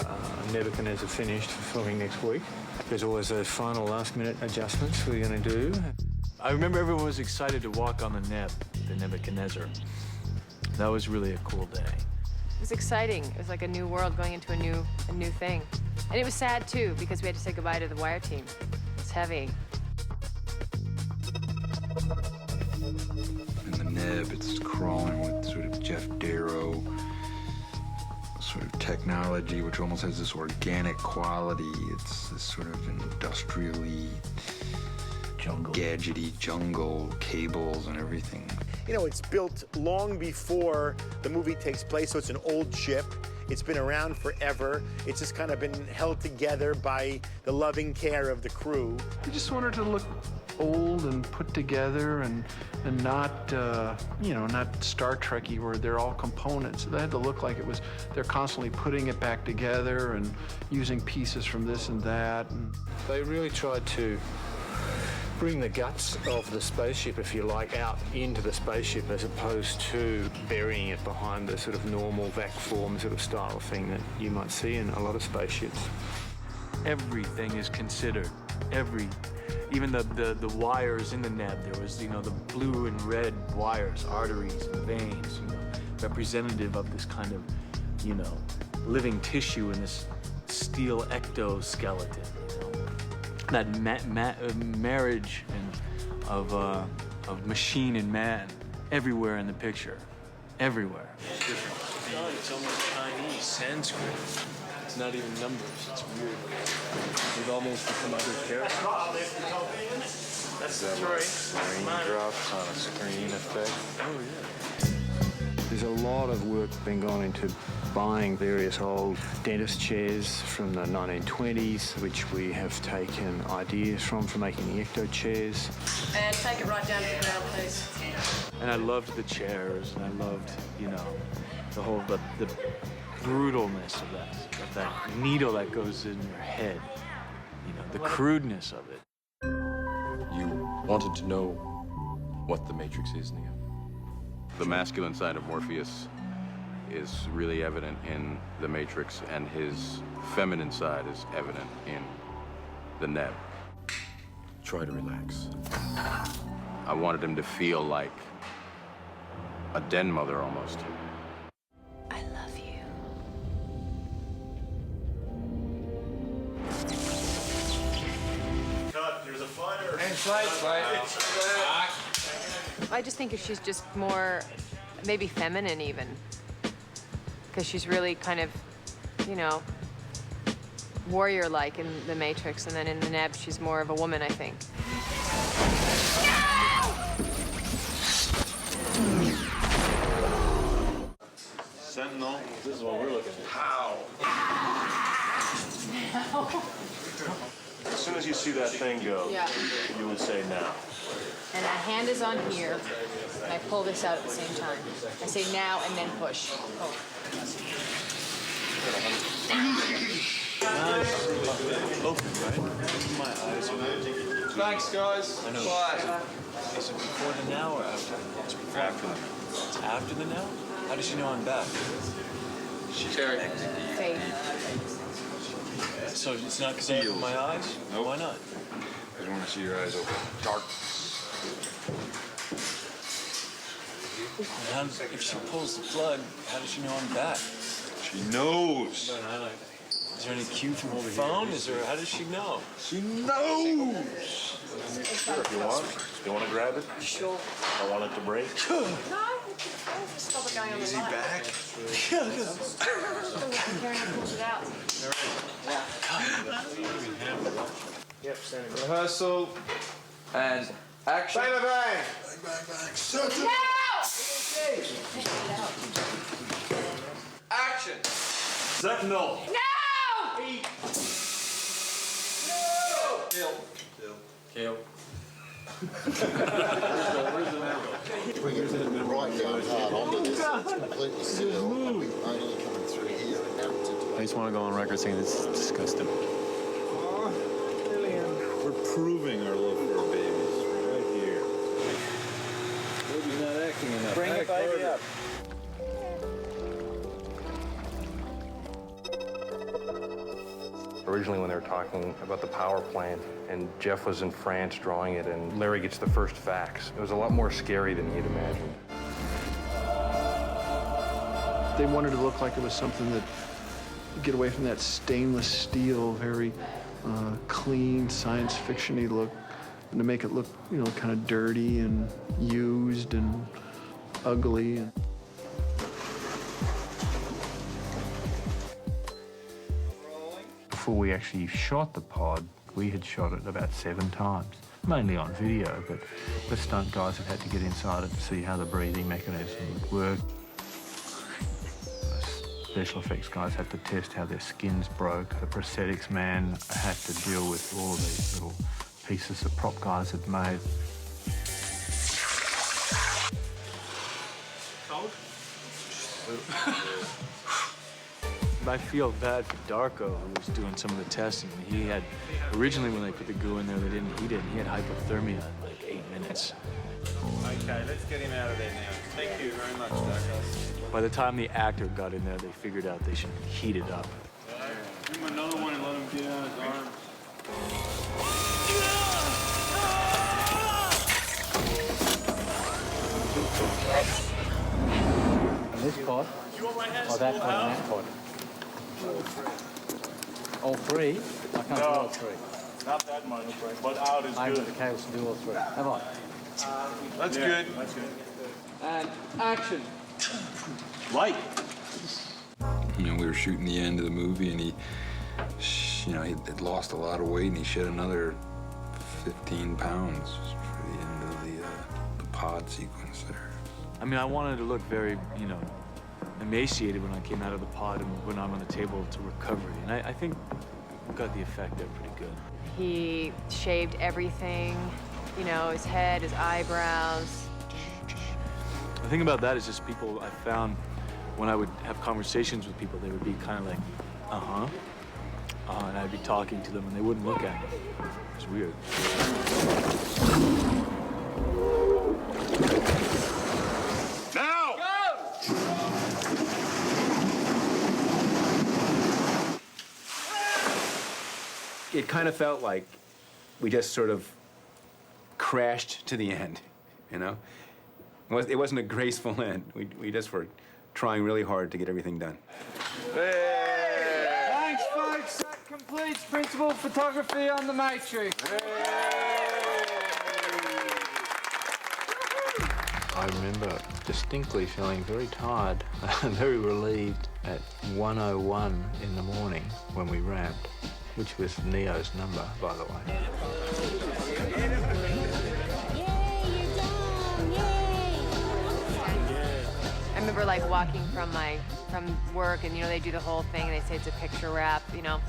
Nebuchadnezzar finished for filming next week. There's always those final last-minute adjustments we're going to do. I remember everyone was excited to walk on the Nebuchadnezzar. That was really a cool day. It was exciting. It was like a new world going into a new thing. And it was sad, too, because we had to say goodbye to the Wire team. It's heavy. In the Neb, it's crawling with sort of Jeff Darrow sort of technology, which almost has this organic quality. It's this sort of industrially gadgety jungle, cables and everything. You know, it's built long before the movie takes place, so it's an old ship. It's been around forever. It's just kind of been held together by the loving care of the crew. We just wanted to look old and put together and not, you know, not Star Trek-y where they're all components. They had to look like it was, they're constantly putting it back together and using pieces from this and that. And they really tried to bring the guts of the spaceship, if you like, out into the spaceship as opposed to burying it behind the sort of normal vac form sort of style thing that you might see in a lot of spaceships. Everything is considered. Even the wires in the neb, there was, you know, the blue and red wires, arteries and veins, you know, representative of this kind of, you know, living tissue in this steel ectoskeleton. That marriage of machine and man everywhere in the picture, everywhere. God, it's almost Chinese, Sanskrit. It's not even numbers, it's weird. We've almost become other characters. That's the story. Raindrops on a screen effect. Oh, yeah. There's a lot of work been gone into buying various old dentist chairs from the 1920s, which we have taken ideas from for making the Ecto chairs. And take it right down to the ground, please. And I loved the chairs, and I loved, you know, the whole, the brutalness of that needle that goes in your head, you know, the crudeness of it. You wanted to know what the Matrix is, Neo. The masculine side of Morpheus is really evident in the Matrix, and his feminine side is evident in the Neb. Try to relax. I wanted him to feel like a den mother almost. I love you. Cut, there's a fire. I just think if she's just more, maybe feminine even. Because she's really kind of, you know, warrior-like in The Matrix, and then in the Neb, she's more of a woman, I think. Sentinel, this is what we're looking at. How? As soon as you see that thing go, Yeah. you would say now. And my hand is on here, and I pull this out at the same time. I say now and then push. Oh. Open, right? My eyes are open. Thanks, guys. I know. Bye. Is it before the now or after? It's after the now. It's after the now? How does she know I'm back? She's Faith. So it's not because I opened my eyes? Nope. Why not? I don't want to see your eyes open. Dark. And how does, if she pulls the plug, how does she know I'm back? She knows. Is there any cue from her phone? Is there? How does she know? She knows. Sure, if you want. You want to grab it? Sure. I want it to break. No, stop it going on the Is he light. back? Karen pulls it out. Yep, standing. Rehearsal and action. Bang, bang, Action. Sentinel. No! Kill. Bring it right down hard onto this. It's completely still. Only coming through here and out to I just want to go on record saying this is disgusting. We're proving our love for our babies right here. Baby's not acting enough. Bring the baby up. Originally, when they were talking about the power plant, and Jeff was in France drawing it, and Larry gets the first fax, it was a lot more scary than he'd imagined. They wanted to look like it was something that get away from that stainless steel, very clean, science fiction-y look, and to make it look, you know, kind of dirty and used and ugly. Before we actually shot the pod, we had shot it about 7 times. mainly on video, but the stunt guys have had to get inside it to see how the breathing mechanism would work. The special effects guys had to test how their skins broke. The prosthetics man had to deal with all of these little pieces the prop guys had made. I feel bad for Darko, who was doing some of the testing. He had, originally when they put the goo in there, they didn't heat it, and he had hypothermia in like 8 minutes. Okay, let's get him out of there now. Thank you very much, Darko. By the time the actor got in there, they figured out they should heat it up. Give him another one and let him get out his arms. This pod, or that pod and that pod. All three? I can't do all three. Not that much, but out is I haven't good. got the cables to do all three. Have I? That's good. That's good. And action. Light. You know, we were shooting the end of the movie, and he had lost a lot of weight, and he shed another 15 pounds for the end of the pod sequence there. I mean, I wanted to look very, emaciated when I came out of the pod and when I'm on the table to recovery. And I think we got the effect there pretty good. He shaved everything, his head, his eyebrows. The thing about that is just people I found when I would have conversations with people, they would be kind of like, and I'd be talking to them and they wouldn't look at me. It's weird. Now! It kind of felt like we just sort of crashed to the end, It wasn't a graceful end. We just were trying really hard to get everything done. Thanks, folks. That completes principal photography on The Matrix. I remember distinctly feeling very tired, very relieved at 1:01 in the morning when we wrapped, which was Neo's number, by the way. I remember walking from work and they do the whole thing and they say it's a picture wrap, and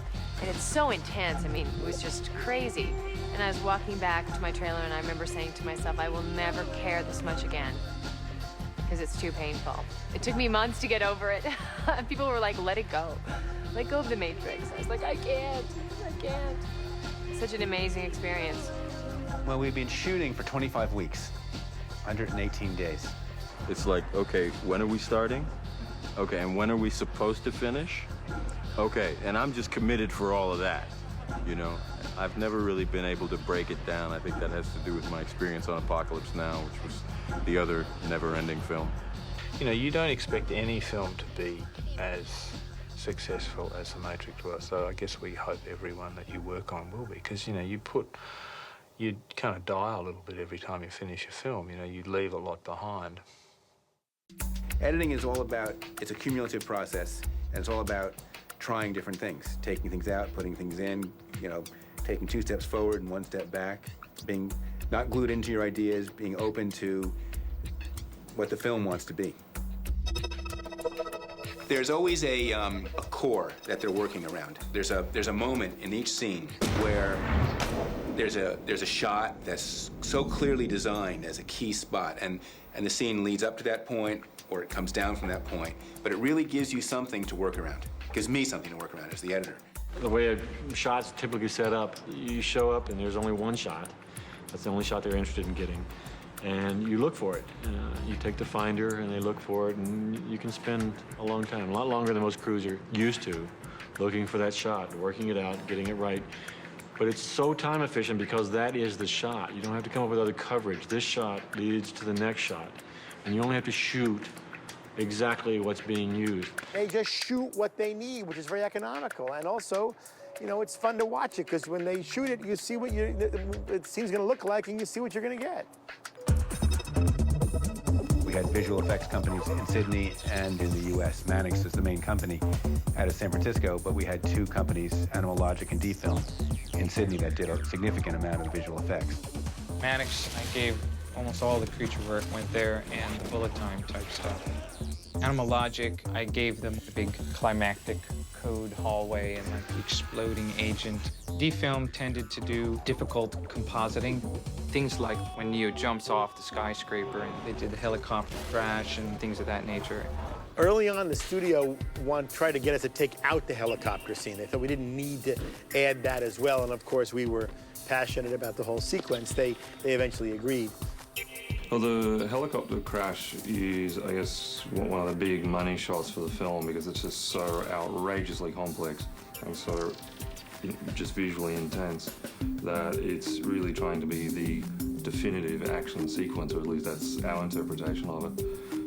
it's so intense. I mean, it was just crazy. And I was walking back to my trailer and I remember saying to myself, I will never care this much again because it's too painful. It took me months to get over it. People were like, let it go. Let go of The Matrix. I was like, I can't. Such an amazing experience. Well, we've been shooting for 25 weeks, 118 days. It's like, okay, when are we starting? Okay, and when are we supposed to finish? Okay, and I'm just committed for all of that, I've never really been able to break it down. I think that has to do with my experience on Apocalypse Now, which was the other never-ending film. You don't expect any film to be as successful as The Matrix was, so I guess we hope everyone that you work on will be, because, you kind of die a little bit every time you finish a film, you leave a lot behind. Editing is all about, it's a cumulative process, and it's all about trying different things, taking things out, putting things in, taking 2 steps forward and 1 step back, being not glued into your ideas, being open to what the film wants to be. There's always a core that they're working around. There's a moment in each scene where there's a shot that's so clearly designed as a key spot, and the scene leads up to that point, or it comes down from that point, but it really gives you something to work around. It gives me something to work around as the editor. The way a shot's typically set up, you show up and there's only one shot. That's the only shot they're interested in getting. And you look for it. You take the finder and they look for it, and you can spend a long time, a lot longer than most crews are used to, looking for that shot, working it out, getting it right. But it's so time efficient because that is the shot. You don't have to come up with other coverage. This shot leads to the next shot. And you only have to shoot exactly what's being used. They just shoot what they need, which is very economical. And also, it's fun to watch it because when they shoot it, you see what the scene's going to look like and you see what you're going to get. We had visual effects companies in Sydney and in the US. Mannix is the main company out of San Francisco, but we had 2 companies, Animal Logic and D-Film, in Sydney that did a significant amount of visual effects. Maddox, I gave almost all the creature work went there, and the bullet time type stuff. Animal Logic, I gave them a big climactic code hallway and like the exploding agent. D-Film tended to do difficult compositing. Things like when Neo jumps off the skyscraper and they did the helicopter crash and things of that nature. Early on, the studio tried to get us to take out the helicopter scene. They thought we didn't need to add that as well, and of course we were passionate about the whole sequence. They eventually agreed. Well, the helicopter crash is, I guess, one of the big money shots for the film because it's just so outrageously complex and so just visually intense that it's really trying to be the definitive action sequence, or at least that's our interpretation of it.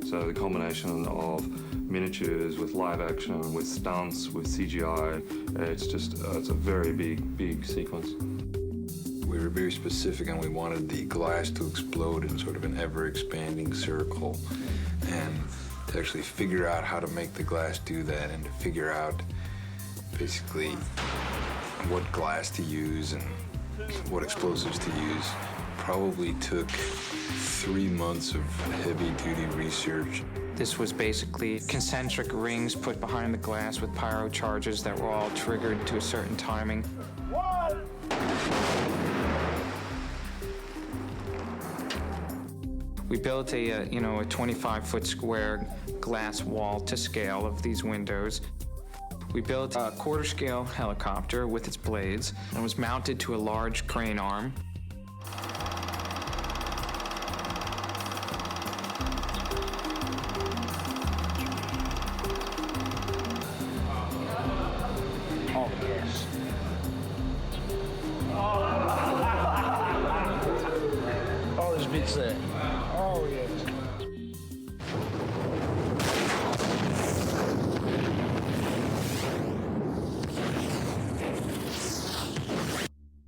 So the combination of miniatures with live action, with stunts, with CGI, it's a very big sequence. We were very specific, and we wanted the glass to explode in sort of an ever-expanding circle, and to actually figure out how to make the glass do that, and to figure out basically what glass to use and what explosives to use probably took 3 months of heavy-duty research. This was basically concentric rings put behind the glass with pyro charges that were all triggered to a certain timing. We built a 25-foot square glass wall to scale of these windows. We built a quarter-scale helicopter with its blades and was mounted to a large crane arm. Oh, yes. Oh, there's bits there. Oh, yes.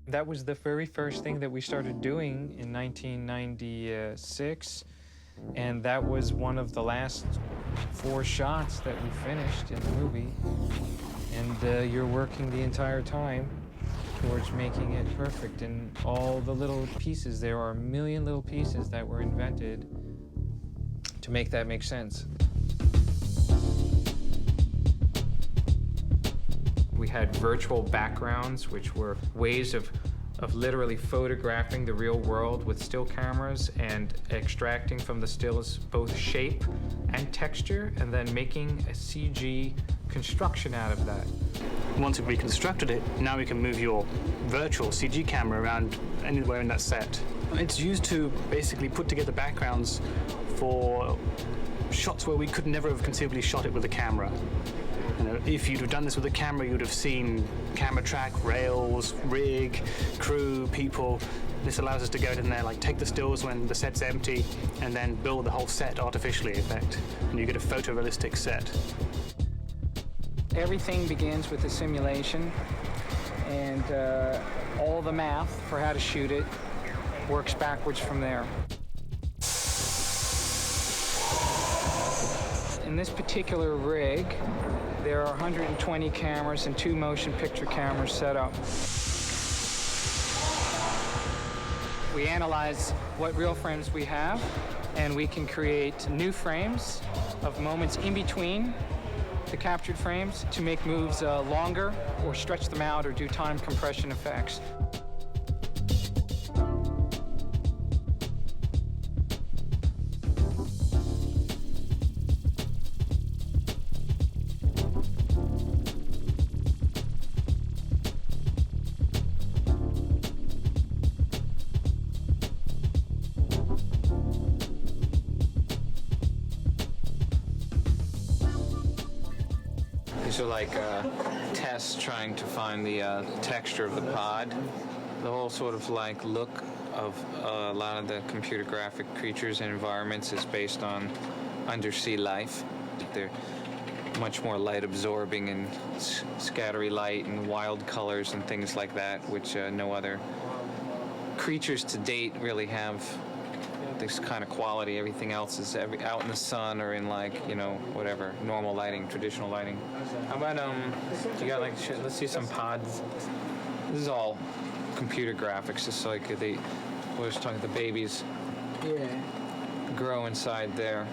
That was the very first thing that we started doing in 1996, and that was one of the last 4 shots that we finished in the movie. And you're working the entire time towards making it perfect, and all the little pieces, there are a million little pieces that were invented to make that make sense. We had virtual backgrounds, which were ways of literally photographing the real world with still cameras and extracting from the stills both shape and texture, and then making a CG construction out of that. Once we've reconstructed it, now we can move your virtual CG camera around anywhere in that set. It's used to basically put together backgrounds for shots where we could never have conceivably shot it with a camera. You know, if you'd have done this with a camera, you'd have seen camera track, rails, rig, crew, people. This allows us to go in there, like take the stills when the set's empty, and then build the whole set artificially, in fact. And you get a photorealistic set. Everything begins with a simulation, and all the math for how to shoot it works backwards from there. In this particular rig, there are 120 cameras and 2 motion picture cameras set up. We analyze what real frames we have, and we can create new frames of moments in between the captured frames to make moves longer or stretch them out or do time compression effects. These are like tests trying to find the texture of the pod. The whole sort of like look of a lot of the computer graphic creatures and environments is based on undersea life. They're much more light absorbing and scattery light and wild colors and things like that, which no other creatures to date really have this kind of quality. Everything else is out in the sun or in like, whatever, normal lighting, traditional lighting. How about, you got like, let's see some pods. This is all computer graphics, just like was talking, the babies grow inside there.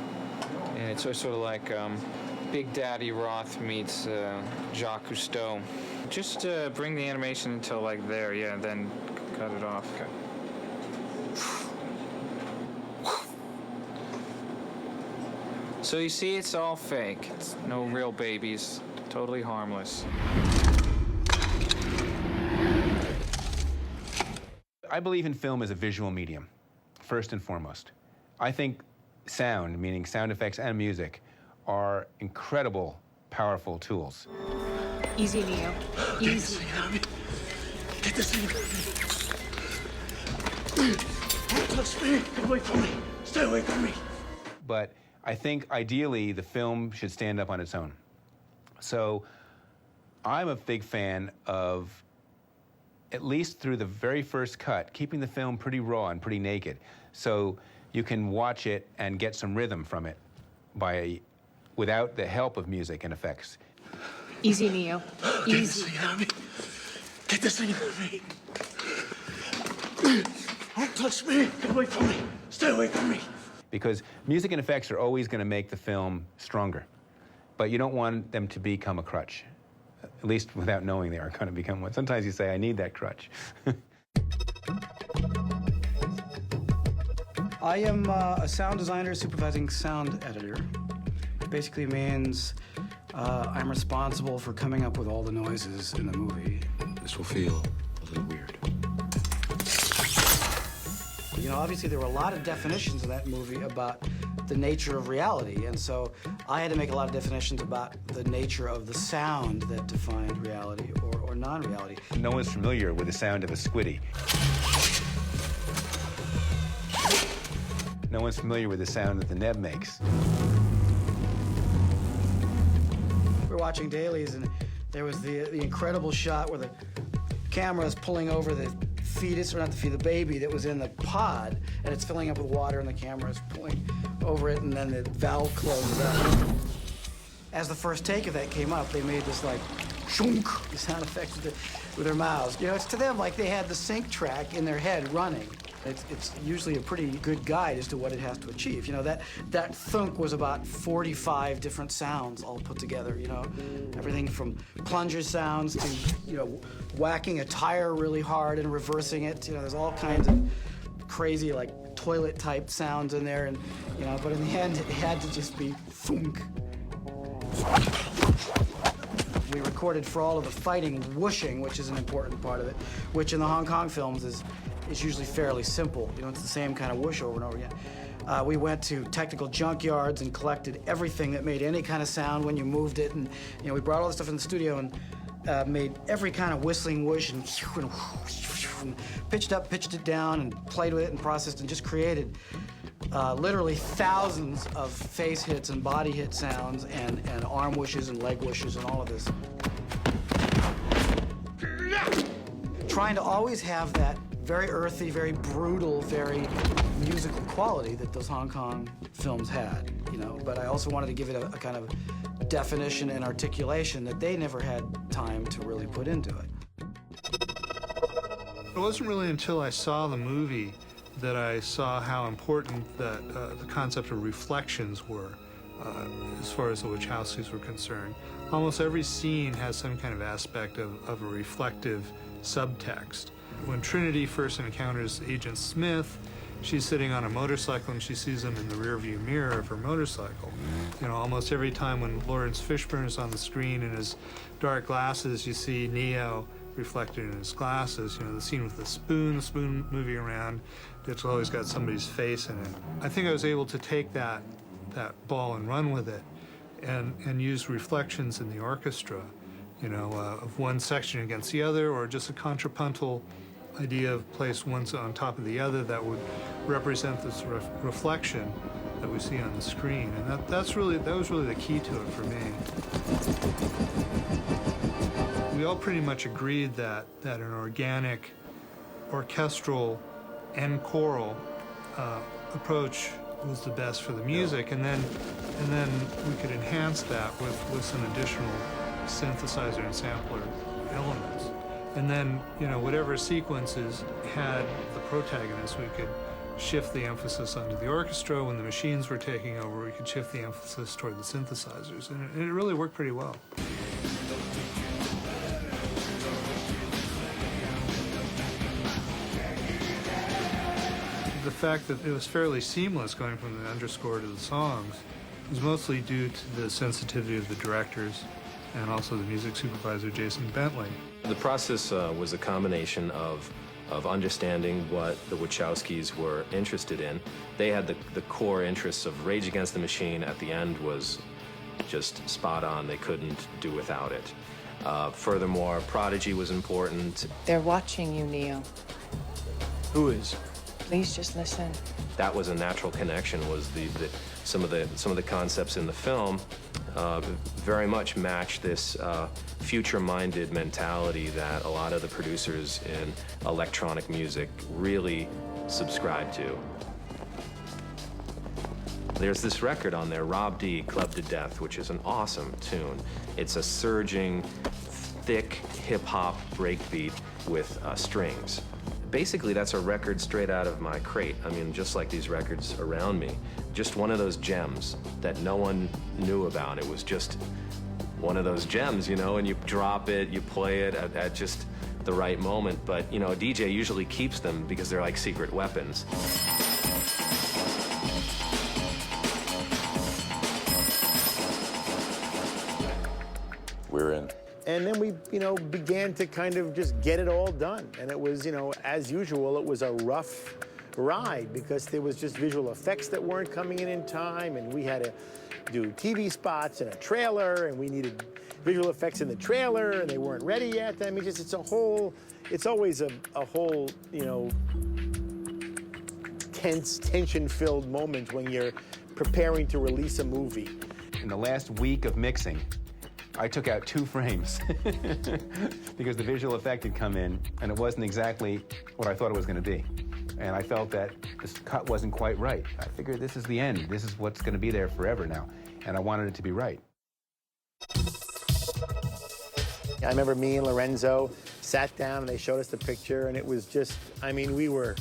And it's sort of like Big Daddy Roth meets Jacques Cousteau. Just bring the animation until like there, yeah, then cut it off. Okay. So you see, it's all fake. It's no real babies, totally harmless. I believe in film as a visual medium, first and foremost. I think sound, meaning sound effects and music, are incredible, powerful tools. Easy, Neo. Easy. Get this thing out of me. Don't touch me. Get away from me. Stay away from me. But I think ideally the film should stand up on its own. So I'm a big fan of, at least through the very first cut, keeping the film pretty raw and pretty naked, so you can watch it and get some rhythm from it without the help of music and effects. Easy, Neo. Easy. Get this thing out of me. Don't touch me. Get away from me. Stay away from me. Because music and effects are always going to make the film stronger, but you don't want them to become a crutch, at least without knowing they are going to become one. Sometimes you say, I need that crutch. I am a sound designer supervising sound editor. Basically means I'm responsible for coming up with all the noises in the movie. This will feel a little weird. You know, obviously there were a lot of definitions in that movie about the nature of reality, and so I had to make a lot of definitions about the nature of the sound that defined reality or non-reality. No one's familiar with the sound of a squiddy. No one's familiar with the sound that the neb makes. We were watching dailies, and there was the incredible shot where the camera is pulling over the fetus, or not the fetus, the baby that was in the pod, and it's filling up with water, and the camera is pulling over it, and then the valve closes up. As the first take of that came up, they made this like shunk sound effect with their mouths. You know, it's to them like they had the sync track in their head running. It's usually a pretty good guide as to what it has to achieve. You know, that thunk was about 45 different sounds all put together, you know. Everything from plunger sounds to, you know, whacking a tire really hard and reversing it. You know, there's all kinds of crazy, like, toilet-type sounds in there. And, you know, but in the end, it had to just be thunk. We recorded for all of the fighting whooshing, which is an important part of it, which in the Hong Kong films is usually fairly simple. You know, it's the same kind of whoosh over and over again. We went to technical junkyards and collected everything that made any kind of sound when you moved it, and you know, we brought all this stuff in the studio and made every kind of whistling whoosh and pitched up, pitched it down, and played with it and processed and just created literally thousands of face hits and body hit sounds and arm whooshes and leg whooshes and all of this. Trying to always have that very earthy, very brutal, very musical quality that those Hong Kong films had, you know, but I also wanted to give it a kind of definition and articulation that they never had time to really put into it. It wasn't really until I saw the movie that I saw how important the concept of reflections were as far as the Wachowskis were concerned. Almost every scene has some kind of aspect of a reflective subtext. When Trinity first encounters Agent Smith, she's sitting on a motorcycle and she sees him in the rearview mirror of her motorcycle. You know, almost every time when Lawrence Fishburne is on the screen in his dark glasses, you see Neo reflected in his glasses. You know, the scene with the spoon moving around, it's always got somebody's face in it. I think I was able to take that ball and run with it and use reflections in the orchestra, you know, of one section against the other, or just a contrapuntal idea of place one on top of the other that would represent this reflection that we see on the screen. And that was really the key to it for me. We all pretty much agreed that an organic, orchestral, and choral approach was the best for the music, and then we could enhance that with some additional synthesizer and sampler elements. And then, you know, whatever sequences had the protagonist, we could shift the emphasis onto the orchestra. When the machines were taking over, we could shift the emphasis toward the synthesizers, and it really worked pretty well. The fact that it was fairly seamless going from the underscore to the songs was mostly due to the sensitivity of the directors and also the music supervisor, Jason Bentley. The process was a combination of understanding what the Wachowskis were interested in. They had the core interests of Rage Against the Machine. At the end was just spot on. They couldn't do without it. Furthermore, Prodigy was important. They're watching you, Neo. Who is? Please just listen. That was a natural connection. Was some of the concepts in the film very much match this future-minded mentality that a lot of the producers in electronic music really subscribe to. There's this record on there, Rob D, Clubbed to Death, which is an awesome tune. It's a surging, thick hip-hop breakbeat with strings. Basically, that's a record straight out of my crate. I mean, just like these records around me. Just one of those gems that no one knew about. It was just one of those gems, you know, and you drop it, you play it at just the right moment. But, you know, a DJ usually keeps them because they're like secret weapons. We're in. And then we, began to kind of just get it all done. And it was, as usual, it was a rough ride because there was just visual effects that weren't coming in time, and we had to do TV spots and a trailer, and we needed visual effects in the trailer, and they weren't ready yet. I mean, it's always a whole, tense, tension-filled moment when you're preparing to release a movie. In the last week of mixing, I took out 2 frames because the visual effect had come in and it wasn't exactly what I thought it was going to be. And I felt that this cut wasn't quite right. I figured this is the end. This is what's going to be there forever now. And I wanted it to be right. I remember me and Lorenzo sat down and they showed us the picture, and it was just, we were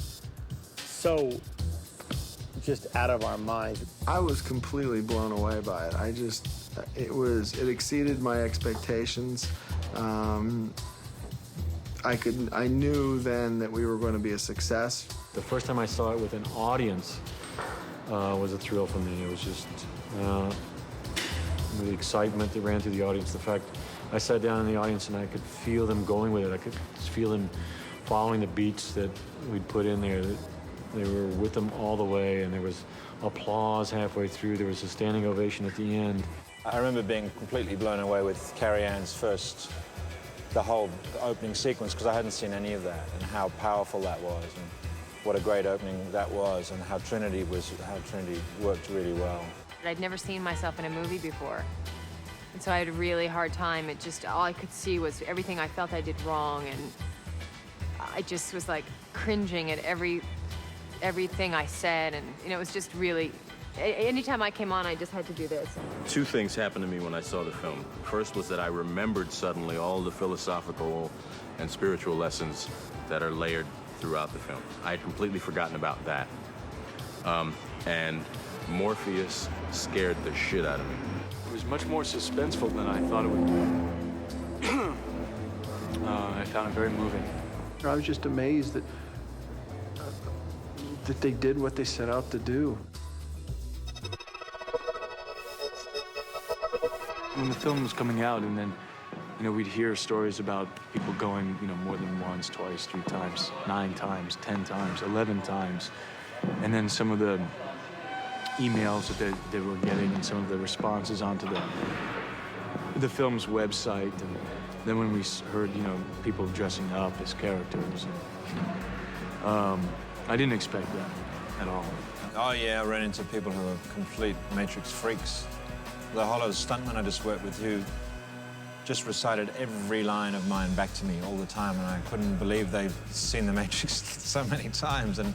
so just out of our minds. I was completely blown away by it. It exceeded my expectations. I knew then that we were going to be a success. The first time I saw it with an audience was a thrill for me. It was just the excitement that ran through the audience. The fact I sat down in the audience and I could feel them going with it. I could feel them following the beats that we'd put in there. They were with them all the way, and there was applause halfway through. There was a standing ovation at the end. I remember being completely blown away with Carrie Ann's the whole opening sequence, because I hadn't seen any of that, and how powerful that was, and what a great opening that was, and how Trinity worked really well. I'd never seen myself in a movie before, and so I had a really hard time. All I could see was everything I felt I did wrong, and I just was like cringing at everything I said, and it was just really, anytime I came on, I just had to do this. 2 things happened to me when I saw the film. First was that I remembered suddenly all the philosophical and spiritual lessons that are layered throughout the film. I had completely forgotten about that. And Morpheus scared the shit out of me. It was much more suspenseful than I thought it would be. I found it very moving. I was just amazed that they did what they set out to do. When the film was coming out, and then, we'd hear stories about people going, more than once, twice, 3 times, 9 times, 10 times, 11 times. And then some of the emails that they were getting and some of the responses onto the film's website. And then when we heard, people dressing up as characters, I didn't expect that at all. Oh yeah, I ran into people who are complete Matrix freaks. The Hollow stuntman I just worked with, who just recited every line of mine back to me all the time, and I couldn't believe they'd seen The Matrix so many times, and,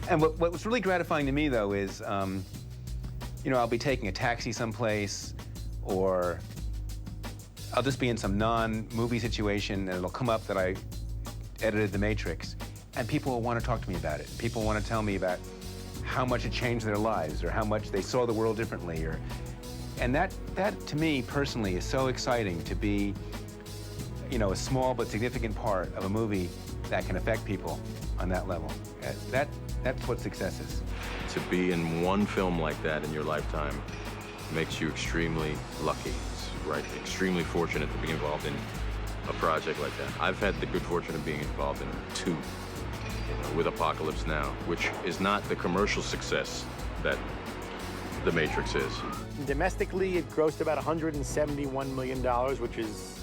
And what was really gratifying to me, though, is, I'll be taking a taxi someplace, or I'll just be in some non-movie situation, and it'll come up that edited The Matrix, and people will want to talk to me about it. People want to tell me about how much it changed their lives or how much they saw the world differently. And that to me, personally, is so exciting to be, you know, a small but significant part of a movie that can affect people on that level. That's what success is. To be in one film like that in your lifetime makes you extremely lucky. It's right, extremely fortunate to be involved in a project like that. I've had the good fortune of being involved in 2, you know, with Apocalypse Now, which is not the commercial success that The Matrix is. Domestically, it grossed about $171 million, which is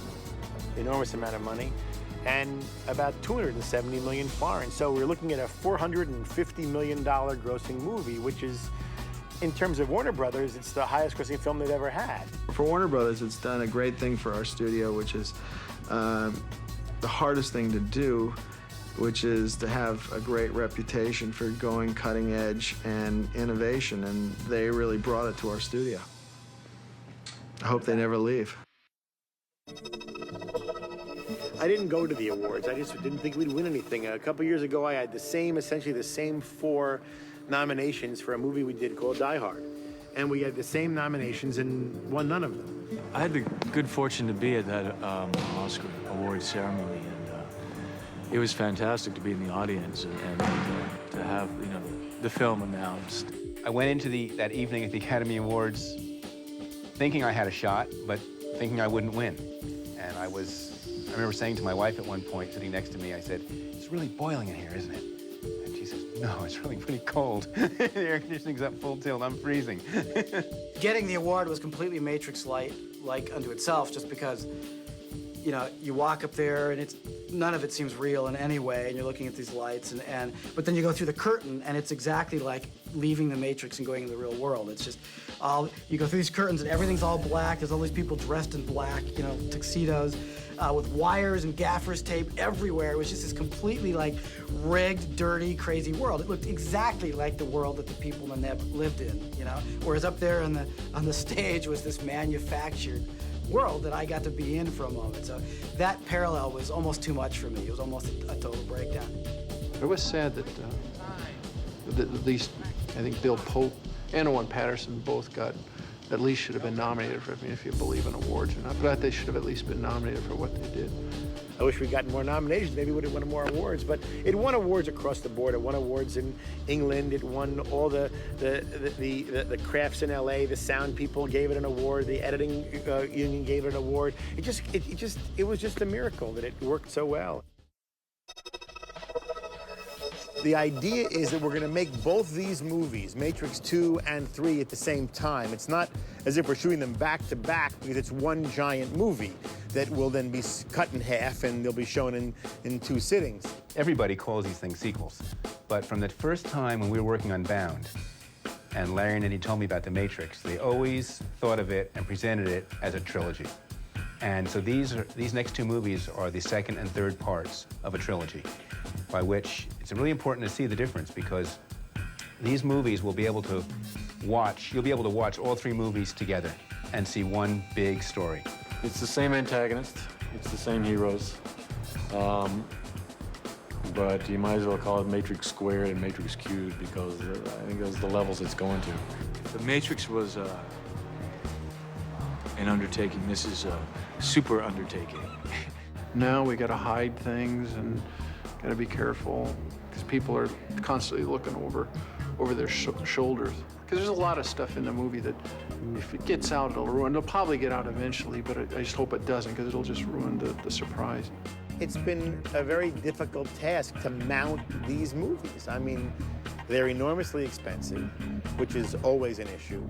an enormous amount of money, and about $270 million foreign. So we're looking at a $450 million grossing movie, which is, in terms of Warner Brothers, it's the highest grossing film they've ever had. For Warner Brothers, it's done a great thing for our studio, which is the hardest thing to do, which is to have a great reputation for going cutting edge and innovation, and they really brought it to our studio. I hope they never leave. I didn't go to the awards. I just didn't think we'd win anything. A couple years ago, I had essentially the same 4 nominations for a movie we did called Die Hard. And we had the same nominations and won none of them. I had the good fortune to be at that Oscar award ceremony, and it was fantastic to be in the audience and to have, you know, the film announced. I went into that evening at the Academy Awards thinking I had a shot, but thinking I wouldn't win. And I remember saying to my wife at one point, sitting next to me, I said, "It's really boiling in here, isn't it?" And she says, "No, it's really pretty cold. The air conditioning's up full tilt, I'm freezing." Getting the award was completely Matrix-like unto itself, just because, you know, you walk up there and none of it seems real in any way, and you're looking at these lights, but then you go through the curtain, and it's exactly like leaving the Matrix and going into the real world. It's just you go through these curtains, and everything's all black. There's all these people dressed in black, you know, tuxedos, with wires and gaffer's tape everywhere. It was just this completely, like, rigged, dirty, crazy world. It looked exactly like the world that the people in Neb lived in, you know? Whereas up there on the stage was this manufactured world that I got to be in for a moment. So that parallel was almost too much for me. It was almost a total breakdown. It was sad that at least I think Bill Pope and Owen Patterson both at least should have been nominated for, I mean, if you believe in awards or not, but I thought they should have at least been nominated for what they did. I wish we'd gotten more nominations. Maybe we would have won more awards, but it won awards across the board. It won awards in England. It won all the crafts in LA. The sound people gave it an award. The editing union gave it an award. It was just a miracle that it worked so well. The idea is that we're going to make both these movies, Matrix 2 and 3, at the same time. It's not as if we're shooting them back to back, because it's one giant movie that will then be cut in half and they'll be shown in 2 sittings. Everybody calls these things sequels, but from the first time when we were working on Bound, and Larry and Eddie told me about The Matrix, they always thought of it and presented it as a trilogy. And so these next 2 movies are the second and third parts of a trilogy, by which it's really important to see the difference, because these movies will be able to watch, you'll be able to watch all 3 movies together and see one big story. It's the same antagonist, it's the same heroes, but you might as well call it Matrix Squared and Matrix Cubed, because I think those are the levels it's going to. The Matrix was an undertaking. This is a super undertaking. Now we got to hide things and got to be careful, because people are constantly looking over their shoulders. Because there's a lot of stuff in the movie that, if it gets out, it'll ruin. It'll probably get out eventually, but I just hope it doesn't, because it'll just ruin the surprise. It's been a very difficult task to mount these movies. I mean, they're enormously expensive, which is always an issue.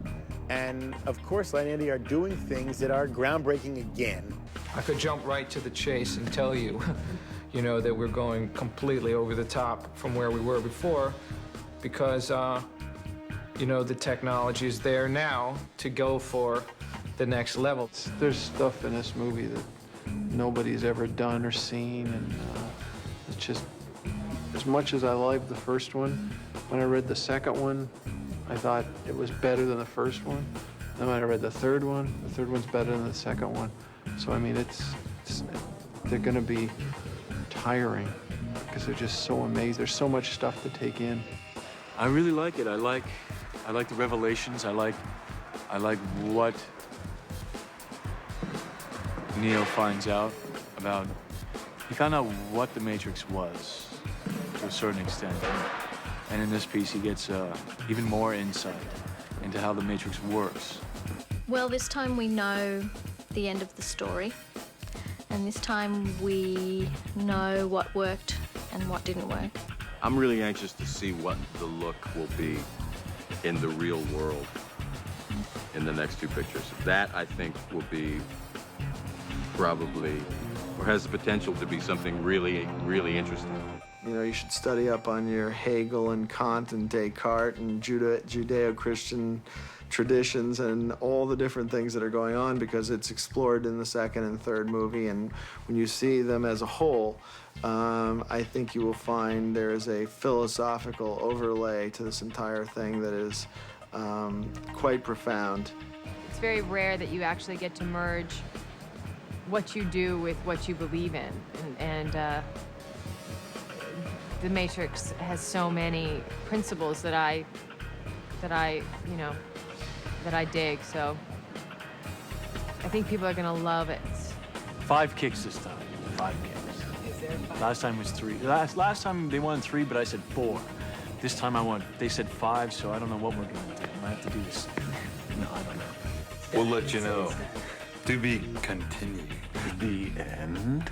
And of course, Larry and Andy are doing things that are groundbreaking again. I could jump right to the chase and tell you, you know, that we're going completely over the top from where we were before, because, you know, the technology is there now to go for the next level. There's stuff in this movie that nobody's ever done or seen, and it's just, as much as I liked the first one, when I read the second one, I thought it was better than the first one. Then when I read the third one's better than the second one. So, I mean, they're gonna be tiring. because they're just so amazing. There's so much stuff to take in. I really like it. I like the revelations. I like what Neo finds out about. He found out what the Matrix was to a certain extent, and in this piece he gets even more insight into how the Matrix works. Well, this time we know the end of the story, and this time we know what worked and what didn't work. I'm really anxious to see what the look will be in the real world in the next two pictures. That, I think, will be probably, or has the potential to be something really, really interesting. You know, you should study up on your Hegel and Kant and Descartes and Judeo-Christian traditions and all the different things that are going on, because it's explored in the second and third movie. And when you see them as a whole, I think you will find there is a philosophical overlay to this entire thing that is quite profound. It's very rare that you actually get to merge what you do with what you believe in. And The Matrix has so many principles that I dig, so I think people are gonna love it. 5 kicks this time. 5 kicks. Last time was 3. Last time they wanted 3, but I said 4. This time they said 5, so I don't know what we're gonna do. I might have to do this. No, I don't know. We'll let you know. To be continued. The end.